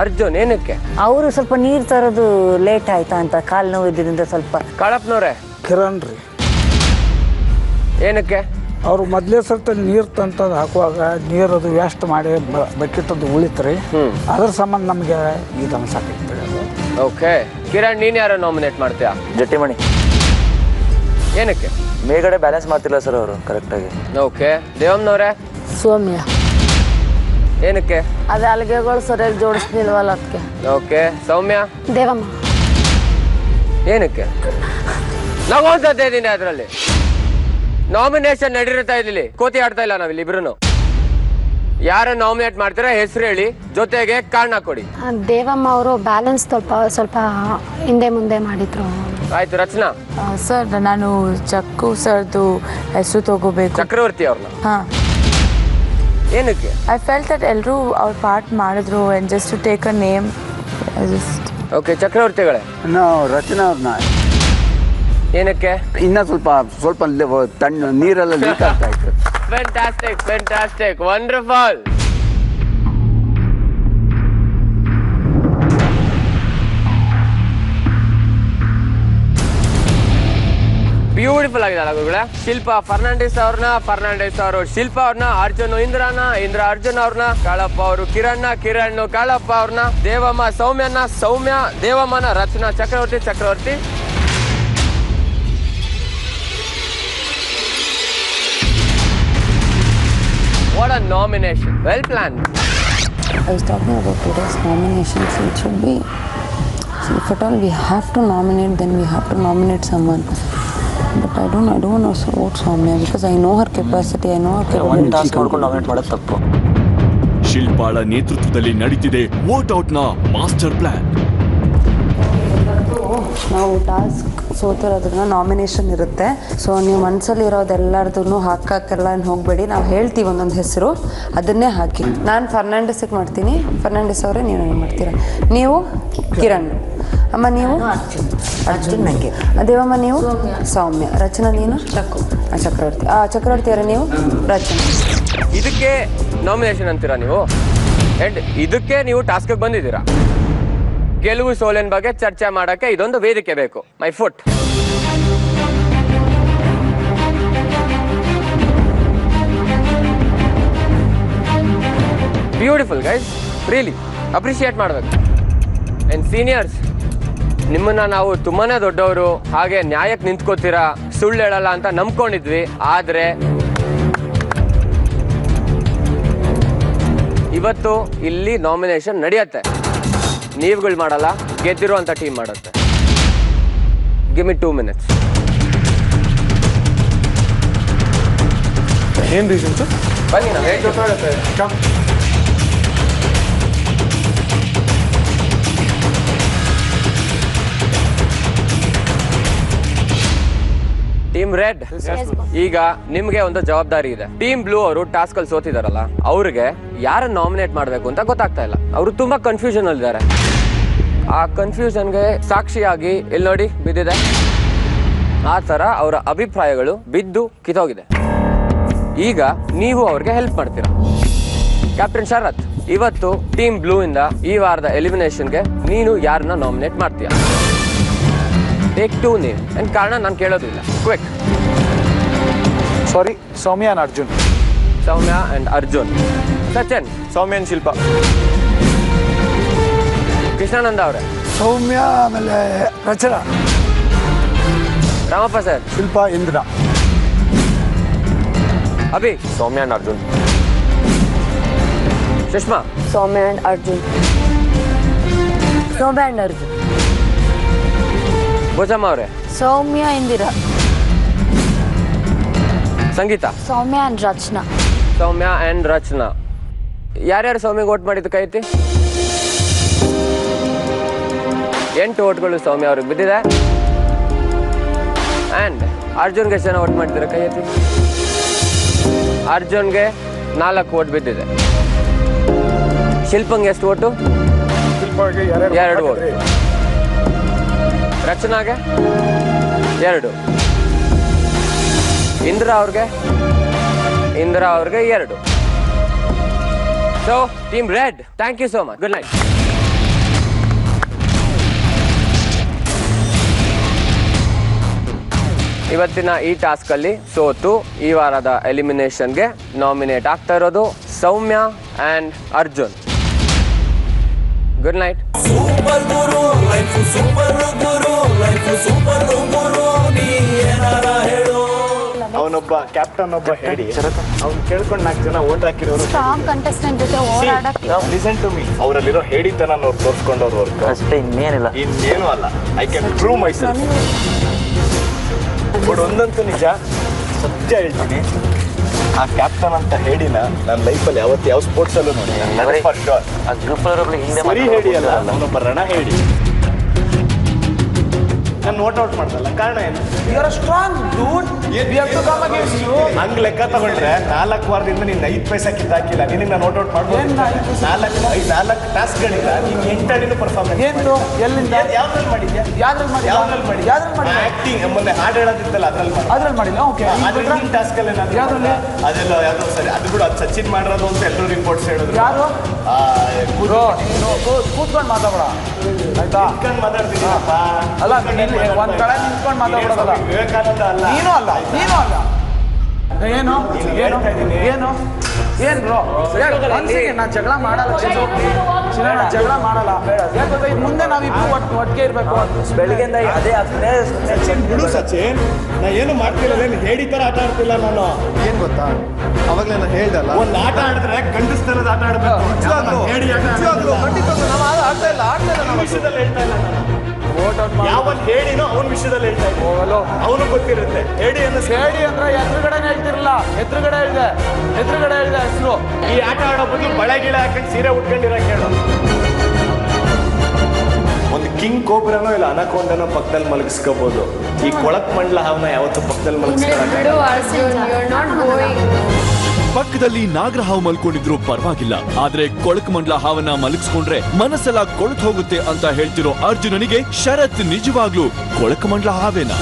ಅರ್ಜುನ್, ಏನಕ್ಕೆ? ಅವರು ಸ್ವಲ್ಪ ನೀರು ತರೋದು ಲೇಟ್ ಆಯ್ತಾ ಅಂತ, ಕಾಲು ನೋವು ಇದ್ರಿಂದ ಸ್ವಲ್ಪ. ಕಾಳಪ್ಪನವ್ರೆ? ಕಿರಣ್ ರೀ. ಏನಕ್ಕೆ? ಅವರು ಮೊದಲೇ ಸರ್ತ ನೀರು ತಂತದ್ದು ಹಾಕುವಾಗ ನೀರು ಅದು ವೇಸ್ಟ್ ಮಾಡಿ ಬಕೆಟ್ ಅದು ಉಳಿತ್ರಿ, ಅದ್ರ ಸಂಬಂಧ ನಮಗೆ ಇದು ಅನ್ಸಾಕೈತಿ. ಓಕೆ ಕಿರಣ್, ನೀನ್ ಯಾರು ನಾಮಿನೇಟ್ ಮಾಡ್ತೀಯಾ? ಜಟ್ಟಿಮಣಿ. ಏನಕ್ಕೆ? ಮೇಲ್ಗಡೆ ಬ್ಯಾಲೆನ್ಸ್ ಮಾಡ್ತಿಲ್ಲ ಸರ್ ಅವರು ಕರೆಕ್ಟಾಗಿ. ಓಕೆ ದೇವಮ್ನವ್ರೆ? ಸೌಮ್ಯ. ಏನಕ್ಕೆ? ಅದೇ ಅಲ್ಲಿಗೆಗಳು ಸರಿಯಾಗಿ ಜೋಡಿಸ್ಲಿಲ್ವಲ್ಲ ಅದಕ್ಕೆ. ಓಕೆ ಸೌಮ್ಯ? ದೇವಮ್ಮ. ಏನಕ್ಕೆ? ನಗೋನ್ಸತ್ತೆ ಇದೀನಿ ಅದರಲ್ಲಿ. ನಾಮಿನೇಷನ್ ನಡೀತಾ ಇದ್ದಿಲ್ಲಿ, ಕೋತಿ ಆಡ್ತಾ ಇಲ್ಲ ನಾವಿಲ್ಲಿ ಇಬ್ರು. ಯಾರ ನಾಮಿನೇಟ್ ಮಾಡ್ತೀರಾ ಹೆಸರು ಹೇಳಿ, ಜೊತೆಗೆ ಕಾರಣ ಕೊಡಿ. ದೇವಮ್ಮ ಅವರು ಬ್ಯಾಲೆನ್ಸ್ ಸ್ವಲ್ಪ ಹಿಂದೆ ಮುಂದೆ ಮಾಡಿದ್ರು. ಆಯ್ತು ರಚನಾ? ಸರ್, ನಾನು ಚಕ್ಕು ಸರ್ದು ಹೆಸರು ತಗೋಬೇಕು. ಚಕ್ರವರ್ತಿ ಅವ್ರನ್ನ? ಹಾ. ಏನಕ್ಕೆ? ಐ ಫೆಲ್ಟ್ ದಟ್ ಎಲ್ಲರೂ ಅವ್ರ ಪಾರ್ಟ್ ಮಾಡಿದ್ರು and just to take a name. Okay ಚಕ್ರವರ್ತಿಗಳೇ? ನಾವು ರಚನಾ ಅವ್ರನ್ನ. ಏನಕ್ಕೆ? ಇನ್ನ ಸ್ವಲ್ಪ ತಣ್ಣ ನೀರೆಲ್ಲ ಲೀಕ್ ಆಗ್ತಾ ಇತ್ತು. Fantastic, wonderful. ಬ್ಯೂಟಿಫುಲ್ ಆಗಿದೆ ಅಲ್ಲ ಗುರುಗಳೇ. ಶಿಲ್ಪಾ ಫರ್ನಾಂಡಿಸ್ ಅವ್ರನ್ನ, ಫರ್ನಾಂಡಿಸ್ ಅವರು ಶಿಲ್ಪಾ ಅವ್ರನ್ನ, ಅರ್ಜುನ್ ಇಂದ್ರನ, ಇಂದ್ರ ಅರ್ಜುನ್ ಅವ್ರನ್ನ, ಕಾಳಪ್ಪ ಅವರು ಕಿರಣ್ ಕಾಳಪ್ಪ ಅವ್ರನ್ನ, ದೇವಮ್ಮ ಸೌಮ್ಯನ, ಸೌಮ್ಯ ದೇವಮ್ಮನ, ರಚನಾ ಚಕ್ರವರ್ತಿ. What a nomination. Well planned. I was talking about today's nominations. It should be, if at all we have to nominate, then we have to nominate someone. But I don't want to vote Soumya because I know her capacity. I know her capability. One task ನೋಡ್ಕೊಂಡು nominate ಮಾಡೋದು ತಪ್ಪು. ಶಿಲ್ಪಾಳ ನೇತೃತ್ವದಲ್ಲಿ ನಡೀತಿದೆ vote out ನ master plan. ನಾವು task ಸೋತಿರೋದ್ರಿಂದ nomination ಇರುತ್ತೆ. So ನೀವು ಮನಸ್ಸಲ್ಲಿ ಇರೋದೆಲ್ಲರದೂ ಹಾಕಕ್ಕೆಲ್ಲ ಹೋಗಬೇಡಿ. ನಾವು ಹೇಳ್ತೀವಿ ಒಂದೊಂದು ಹೆಸರು, ಅದನ್ನೇ ಹಾಕಿ. ನಾನು ಫರ್ನಾಂಡಿಸಿಗೆ ಮಾಡ್ತೀನಿ, ಫರ್ನಾಂಡಿಸ್ ಅವರೇ ನೀವು ಮಾಡ್ತೀರಾ. ನೀವು ಕಿರಣ್, ಅಮ್ಮ ನೀವು ಅರ್ಜುನ್, ನನಗೆ ದೇವಮ್ಮ ನೀವು ಸೌಮ್ಯ, ರಚನಾ ನೀನು ಚಕ್ರವರ್ತಿ, ಚಕ್ರವರ್ತಿಯವರೇ ನೀವು ರಚನಾ. ಇದಕ್ಕೆ ನಾಮಿನೇಷನ್ ಅಂತೀರಾ ನೀವು? ಅಂಡ್ ಇದಕ್ಕೆ ನೀವು ಟಾಸ್ಕ್ ಬಂದಿದ್ದೀರಾ. ಗೆಲುವು ಸೋಲಿನ ಬಗ್ಗೆ ಚರ್ಚೆ ಮಾಡಕ್ಕೆ ಇದೊಂದು ವೇದಿಕೆ ಬೇಕು. My foot. Beautiful guys, really appreciate ಮಾಡಬೇಕು. ಅಂಡ್ ಸೀನಿಯರ್ಸ್, ನಿಮ್ಮನ್ನ ನಾವು ತುಂಬಾನೇ ದೊಡ್ಡವರು, ಹಾಗೆ ನ್ಯಾಯಕ್ಕೆ ನಿಂತ್ಕೋತೀರಾ, ಸುಳ್ಳು ಹೇಳಲ್ಲ ಅಂತ ನಂಬ್ಕೊಂಡಿದ್ವಿ. ಆದ್ರೆ ಇವತ್ತು ಇಲ್ಲಿ ನಾಮಿನೇಷನ್ ನಡೆಯುತ್ತೆ. ನೀವುಗಳು ಮಾಡಲ್ಲ, ಗೆದ್ದಿರುವಂತ ಟೀಮ್ ಮಾಡುತ್ತೆ. Give me 2 minutes. ಏನ್ ರೀಸನ್ಸ್? ಬನ್ನಿ ನಾವು ಟೀಮ್ ರೆಡ್, ಈಗ ನಿಮ್ಗೆ ಒಂದು ಜವಾಬ್ದಾರಿ ಇದೆ. ಟೀಮ್ ಬ್ಲೂ ಅವರು ಟಾಸ್ಕ್ ಅಲ್ಲಿ ಸೋತಿದಾರಲ್ಲ, ಅವ್ರಿಗೆ ಯಾರನ್ನ ನಾಮಿನೇಟ್ ಮಾಡ್ಬೇಕು ಅಂತ ಗೊತ್ತಾಗ್ತಾ ಇಲ್ಲ. ಅವರು ತುಂಬಾ ಕನ್ಫ್ಯೂಷನ್ ಅಲ್ಲಿದ್ದಾರೆ. ಆ ಕನ್ಫ್ಯೂಷನ್ಗೆ ಸಾಕ್ಷಿಯಾಗಿ ಇಲ್ಲಿ ನೋಡಿ ಬಿದ್ದಿದೆ. ಆ ತರ ಅವರ ಅಭಿಪ್ರಾಯಗಳು ಬಿದ್ದು ಕಿತ್ತೋಗಿದೆ. ಈಗ ನೀವು ಅವ್ರಿಗೆ ಹೆಲ್ಪ್ ಮಾಡ್ತೀರಾ. ಕ್ಯಾಪ್ಟನ್ ಶರತ್, ಇವತ್ತು ಟೀಮ್ ಬ್ಲೂ ಇಂದ ಈ ವಾರದ ಎಲಿಮಿನೇಷನ್ಗೆ ನೀನು ಯಾರನ್ನ ನಾಮಿನೇಟ್ ಮಾಡ್ತೀಯ? Take 2 name. ಅಂಡ್ ಕಾರಣ ನಾನು ಕೇಳೋದಿಲ್ಲ. Quick. Sorry, Soumya and Arjun. Soumya and Arjun. Sachin. Soumya and Shilpa. Krishnananda ಅವರೇ. ಸೌಮ್ಯ, ಆಮೇಲೆ Rachana. Ramappa sir. Shilpa, Indra. Abhi. Soumya and Arjun. Sushma. Soumya and Arjun. Soumya and Arjun. Bhujamma ಅವರೇ. ಸೌಮ್ಯ ಇಂದಿರಾ. ಸಂಗೀತ. ಸೌಮ್ಯ ಅಂಡ್ ರಚನಾ. ಸೌಮ್ಯ ಅಂಡ್ ರಚನಾ. ಯಾರ್ಯಾರು ಸೌಮ್ಯಗೆ ವೋಟ್ ಮಾಡಿದ್ದು ಕೈ ಎತ್ತಿ. 8 ವೋಟ್ಗಳು ಸೌಮ್ಯ ಅವ್ರಿಗೆ ಬಿದ್ದಿದೆ. ಅಂಡ್ ಅರ್ಜುನ್ಗೆ ಎಷ್ಟು ಜನ ವೋಟ್ ಮಾಡಿದ್ದಾರೆ ಕೈ ಎತ್ತಿ. ಅರ್ಜುನ್ಗೆ 4 ವೋಟ್ ಬಿದ್ದಿದೆ. ಶಿಲ್ಪಂಗೆ ಎಷ್ಟು ವೋಟು? 2 ವೋಟ್. ರಚನಾಗೆ 2. ಇಂದಿರಾ ಅವ್ರಿಗೆ 2. So team red, thank you so much. Good night. ಇವತ್ತಿನ ಈ ಟಾಸ್ಕ್ ಅಲ್ಲಿ ಸೋತು ಈ ವಾರದ ಎಲಿಮಿನೇಷನ್ಗೆ ನಾಮಿನೇಟ್ ಆಗ್ತಾ ಇರೋದು Soumya and Arjun. Good night. Super Guru, life super Guru, life super Guru, ನೀ ಏನಾರ ಹೇಳು. ಅವನೊಬ್ಬ ಕ್ಯಾಪ್ಟನ್, ಒಬ್ಬ ಹೇಳಿ ಅವ್ನು ಕೇಳ್ಕೊಂಡು 4 ಜನ ಓಟ್ ಹಾಕಿರೋರು. ಸ್ಟ್ರಾಂಗ್ ಕಂಟೆಸ್ಟೆಂಟ್ ಜೊತೆ ಹೋರಾಡಕ್ಕೆ. ಲಿಸನ್ ಟು ಮೀ, ಅವರಲ್ಲಿರೋ ಹೇಳಿತನ ಅವ್ರು ತೋರಿಸ್ಕೊಂಡವ್ರು ವರ್ಕ್ ಅಷ್ಟೇ, ಇನ್ನೇನಿಲ್ಲ. ಇನ್ನೇನು ಅಲ್ಲ. I can prove my self. But ಒಂದಂತೂ ನಿಜ, ಸತ್ಯ ಹೇಳ್ತೀನಿ, ಆ ಕ್ಯಾಪ್ಟನ್ ಅಂತ ಹೇಳಿನ ನನ್ನ ಲೈಫಲ್ಲಿ ಯಾವತ್ತು ಯಾವ ಸ್ಪೋರ್ಟ್ಸ್ ಅಲ್ಲೂ ನೋಡಿ. For sure. ಆ ಗ್ರೂಪ್ ಹಿಂದೆ ಸರಿ ಹೇಳಿ ಅಲ್ಲ, ಅವನೊಬ್ಬ ರಣ ಹೇಳಿ ನಾನು ನೋಟ್ ಔಟ್ ಮಾಡ್ದಲ್ಲ. ಕಾರಣ ಏನು? ಹಂಗ್ ಲೆಕ್ಕ ತಗೊಂಡ್ರೆ 4 ವಾರದಿಂದ ನೀನು 5 ಪೈಸಾ ಕಿದ್ದಾಕಿಲ್ಲ. ನಿನಗೆ ನಾನು ನೋಟ್ ಔಟ್ ಮಾಡ್ಬೋದು. 4 ಟಾಸ್ಕ್ಗಳಿಂದ ನೀನು 8 ಅಡಿನೂ ಪರ್ಫಾರ್ಮೆನ್ಸ್ ಏನು? ಎಲ್ಲಿಂದ? ಯಾವ್ದ್ರಲ್ಲಿ ಮಾಡಿದ್ಯಾ? ಯಾವ್ದ್ರಲ್ಲಿ ಮಾಡಿ? ಆಕ್ಟಿಂಗ್ ಮೊನ್ನೆ ಹಾಡು ಹೇಳೋದಿತ್ತಲ್ಲ, ಅದ್ರಲ್ಲಿ ಮಾಡಿಲ್ಲ. ಓಕೆ, ಟಾಸ್ಕ್ ಅಲ್ಲಿ ಅದೆಲ್ಲ ಯಾವ್ದೋ ಸರಿ. ಅದು ಬಿಡು, ಅದು ಸಚಿನ್ ಮಾಡಿರೋದು ಅಂತ ಎಲ್ಲರೂ ರಿಪೋರ್ಟ್ಸ್ ಹೇಳಿದ್ರು. ಯಾರು ಕೂತ್ಕೊಂಡು ಮಾತಾಡೋಣ ಆಯ್ತಾ? ಮಾತಾಡ್ತೀನಿ ಅಲ್ಲ. ಇಲ್ಲಿ ಒಂದ್ ಕಡೆ ನಿಂತ್ಕೊಂಡು ಮಾತಾಡೋದಲ್ಲ. ವಿವೇಕಾನಂದ ಅಲ್ಲ, ನೀನು ಅಲ್ಲ. ಏನು ಏನು ಏನು ಏನ್ ಬ್ರೋ ನಾನು ಜಗಳ ಮಾಡಲ್ಲ ನಾನು ಜಗಳ ಮಾಡಲ್ಲ. ಯಾಕಂದ್ರೆ ಇದು ಮುಂದೆ ನಾವಿಬ್ರು ಒಟ್ಟಿಗೆ ಇರ್ಬೇಕು. ಬೆಳಗ್ಗೆಯಿಂದ ಅದೇ ಆಗ್ತದೆ. ಬಿಡು ಸಚಿನ್, ನಾ ಏನು ಮಾಡ್ತಿರಲ್ಲ, ಹೇಳಿ ತರ ಆಟ ಆಡ್ತಿಲ್ಲ ನಾನು. ಏನ್ ಗೊತ್ತಾ, ಅವಾಗಲೇ ನಾನು ಹೇಳ್ದಲ್ಲ, ಒಂದ್ ಆಟ ಆಡಿದ್ರೆ ಗಂಡಸ್ತನದ ಆಟ ಆಡ್ಬೇಕು. ಹೇಳಿ ಆಟ ವಿಷಯದಲ್ಲಿ ಹೇಳ್ತಾ ಇಲ್ಲ ನಾನು. ಯಾವನ್ ಹೇಳಿನೋ ಅವನ ವಿಷಯದಲ್ಲಿ ಹೇಳ್ತಾ ಇದ್ದೀನಿ. ಅವನು ಗೊತ್ತಿರುತ್ತೆ. ಹೇಳಿ ಅಂದ್ರೆ ಎದುರುಗಡೆ ಹೇಳ್ತಿರಲ್ಲ, ಎದುರುಗಡೆ ಹೇಳಿದೆ ಹೆಸರು. ಈ ಆಟ ಆಡೋ ಬದಲು ಬಳೆ ಗಿಳೆ ಹಾಕೊಂಡು ಸೀರೆ ಉಟ್ಕೊಂಡಿರಕ್ಕೆ ಹೇಳು. ಒಂದು ಕಿಂಗ್ ಕೋಬ್ರನೋ ಇಲ್ಲ ಅನಕೊಂಡನೋ ಪಕ್ಕದಲ್ಲಿ ಮಲಗಿಸ್ಕೋಬಹುದು. ಈ ಕೊಳಕ್ ಮಂಡ್ಲ ಹಾವನ್ನ ಯಾವತ್ತೂ ಪಕ್ಕದಲ್ಲಿ ಮಲಗಿಸ್ಕೊಳ್ಳೋಕೆ ಪಕ್ಕದಲ್ಲಿ ನಾಗರಹಾವು ಮಲ್ಕೊಂಡಿದ್ರು ಪರವಾಗಿಲ್ಲ, ಆದ್ರೆ ಕೊಳಕ್ ಮಂಡ್ಲ ಹಾವನ್ನ ಮಲಗಿಸ್ಕೊಂಡ್ರೆ ಮನಸ್ಸೆಲ್ಲ ಕೊಳತ್ ಹೋಗುತ್ತೆ ಅಂತ ಹೇಳ್ತಿರೋ ಅರ್ಜುನನಿಗೆ ಶರತ್ ನಿಜವಾಗ್ಲೂ ಕೊಳಕ್ ಮಂಡ್ಲ ಹಾವೇನಾ?